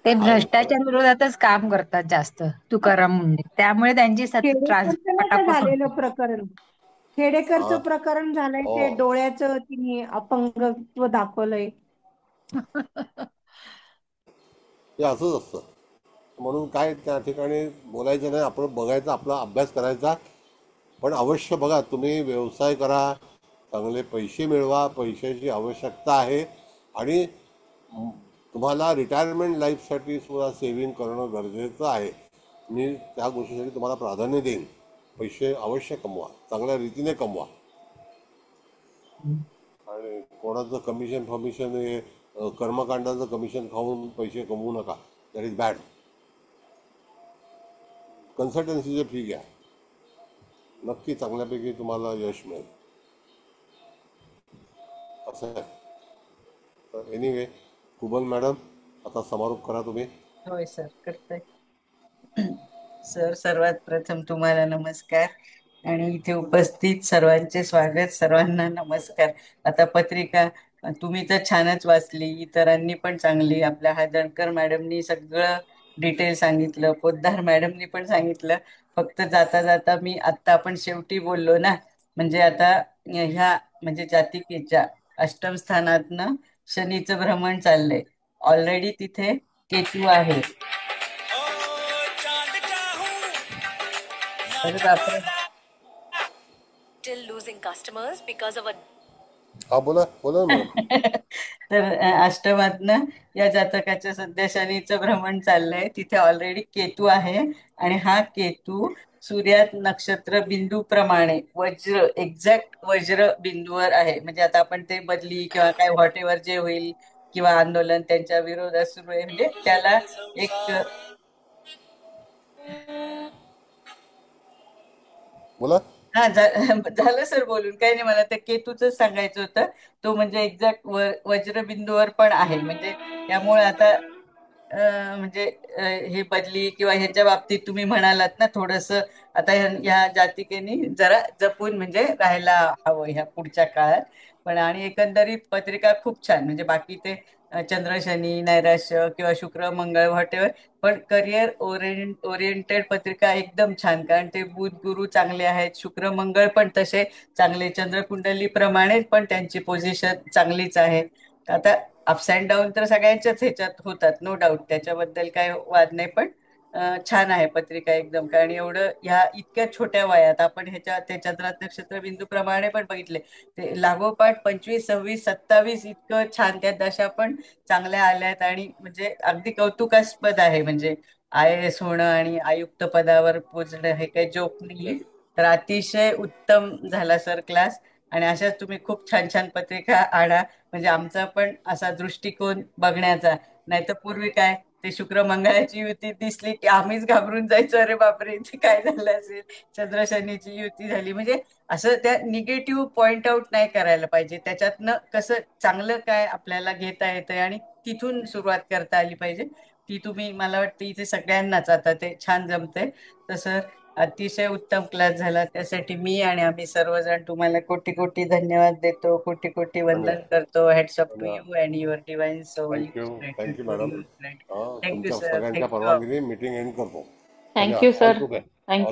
ते भ्रष्टाचार विरोधातच काम करतात जास्त तुकाराम मुंडे, त्यामुळे त्यांची झालेलं प्रकरण खेडेकरचं प्रकरण झालंय ते डोळ्याचं तिने अपंगत्व दाखवलंय. हे असंच असतं. म्हणून काय त्या ठिकाणी बोलायचं नाही, आपण बघायचा, आपला अभ्यास करायचा. पण अवश्य बघा, तुम्ही व्यवसाय करा, चांगले पैसे मिळवा, पैशाची आवश्यकता आहे आणि तुम्हाला रिटायरमेंट लाईफसाठी सुद्धा सेव्हिंग करणं गरजेचं आहे. मी त्या गोष्टीसाठी तुम्हाला प्राधान्य देईन. पैसे अवश्य कमवा, चांगल्या रीतीने कमवा आणि कोणाचं कमिशन हे कर्मकांडाचं कमिशन खाऊन पैसे कमवू नका. That is bad. कन्सल्टन्सीचे फी घ्या, नक्की चांगल्यापैकी तुम्हाला यश मिळेल. असं आहे. तर एनिवे कुबल मॅडम आता समारोप करा तुम्ही. होय सर, करते. सर सर्वात प्रथम तुम्हाला नमस्कार आणि इथे उपस्थित सर्वांचे स्वागत. सर्वांना नमस्कार. आता पत्रिका तुम्ही तर छानच वाचली, इतरांनी पण चांगली. आपल्या हादणकर मॅडमनी सगळं डिटेल सांगितलं, पोद्दार मॅडमनी पण सांगितलं. फक्त जाता जाता मी आत्ता आपण शेवटी बोललो ना, म्हणजे आता ह्या म्हणजे जातिकेच्या अष्टम स्थानातनं शनीचं भ्रमण चाललंय. ऑलरेडी तिथे केतू आहे. अरे बापरे. हा बोला बोला मॅडम. तर अष्टमातनं या जातकाचं सध्या शनीचं भ्रमण चाललंय. तिथे ऑलरेडी केतू आहे आणि हा केतू सूर्यात नक्षत्र बिंदू प्रमाणे वज्र एक्झॅक्ट वज्र बिंदूवर आहे. म्हणजे आता आपण ते बदली किंवा काय व्हॉट एव्हर जे होईल किंवा आंदोलन त्यांच्या विरोधात सुरू आहे, म्हणजे त्याला एक बोला. हा झालं सर बोलून, काही नाही. मला त्या केतूच सांगायचं होतं. तो म्हणजे एक्झॅक्ट वज्रबिंदूवर पण आहे. म्हणजे त्यामुळे आता म्हणजे हे बदली किंवा ह्याच्या बाबतीत तुम्ही म्हणालात ना थोडस, आता ह्या जातिकेनी जरा जपून म्हणजे राहायला हवं ह्या पुढच्या काळात. पण आणि एकंदरीत पत्रिका खूप छान. म्हणजे बाकी ते चंद्र शनी नैराश्य किंवा शुक्र मंगळ व्हॉटेवर, पण करिअर ओरिएंटेड पत्रिका एकदम छान. कारण ते बुध गुरु चांगले आहेत, शुक्र मंगळ पण तसे चांगले, चंद्रकुंडली प्रमाणे पण त्यांची पोझिशन चांगलीच आहे. आता अप्स अँड डाऊन तर सगळ्यांच्याच ह्याच्यात होतात, नो डाऊट, त्याच्याबद्दल काय वाद नाही. पण छान आहे पत्रिका एकदम. कारण एवढं ह्या इतक्या छोट्या वयात आपण ते चंद्रात नक्षत्र बिंदू प्रमाणे पण बघितले, ते लागोपाठ 25, 26, 27 इतकं छान त्या दशा पण चांगल्या आल्यात. आणि म्हणजे अगदी कौतुकास्पद आहे. म्हणजे IAS होणं आणि आयुक्त पदावर पोचणं हे काही जोक नाहीये. तर अतिशय उत्तम झाला सर क्लास. आणि अशाच तुम्ही खूप छान छान पत्रिका आणा, म्हणजे आमचा पण असा दृष्टिकोन बघण्याचा. नाही तर पूर्वी काय, ते शुक्र मंगळाची युती दिसली की आम्हीच घाबरून जायचो, अरे बापरे ते काय झालं असेल, चंद्र शनीची युती झाली. म्हणजे असं त्या निगेटिव्ह पॉइंट आउट नाही करायला पाहिजे. त्याच्यातनं कसं चांगलं काय आपल्याला घेता येतंय आणि तिथून सुरुवात करता आली पाहिजे. ती तुम्ही, मला वाटतं इथे सगळ्यांनाच आता ते छान जमतंय. तसं अतिशय उत्तम क्लास झाला. त्यासाठी मी आणि आम्ही सर्वजण तुम्हाला कोटी कोटी धन्यवाद देतो, कोटी कोटी वंदन धन्यवाद. करतो. हेड्स अप टू धन्यवाद. You and your divine soul. Thank you madam. Thank you तुमच्या सर. सगळ्यांच्या थँक्यू. परवानगीने मीटिंग एंड करतो. थँक्यू धन्यवाद. All sir. To thank you.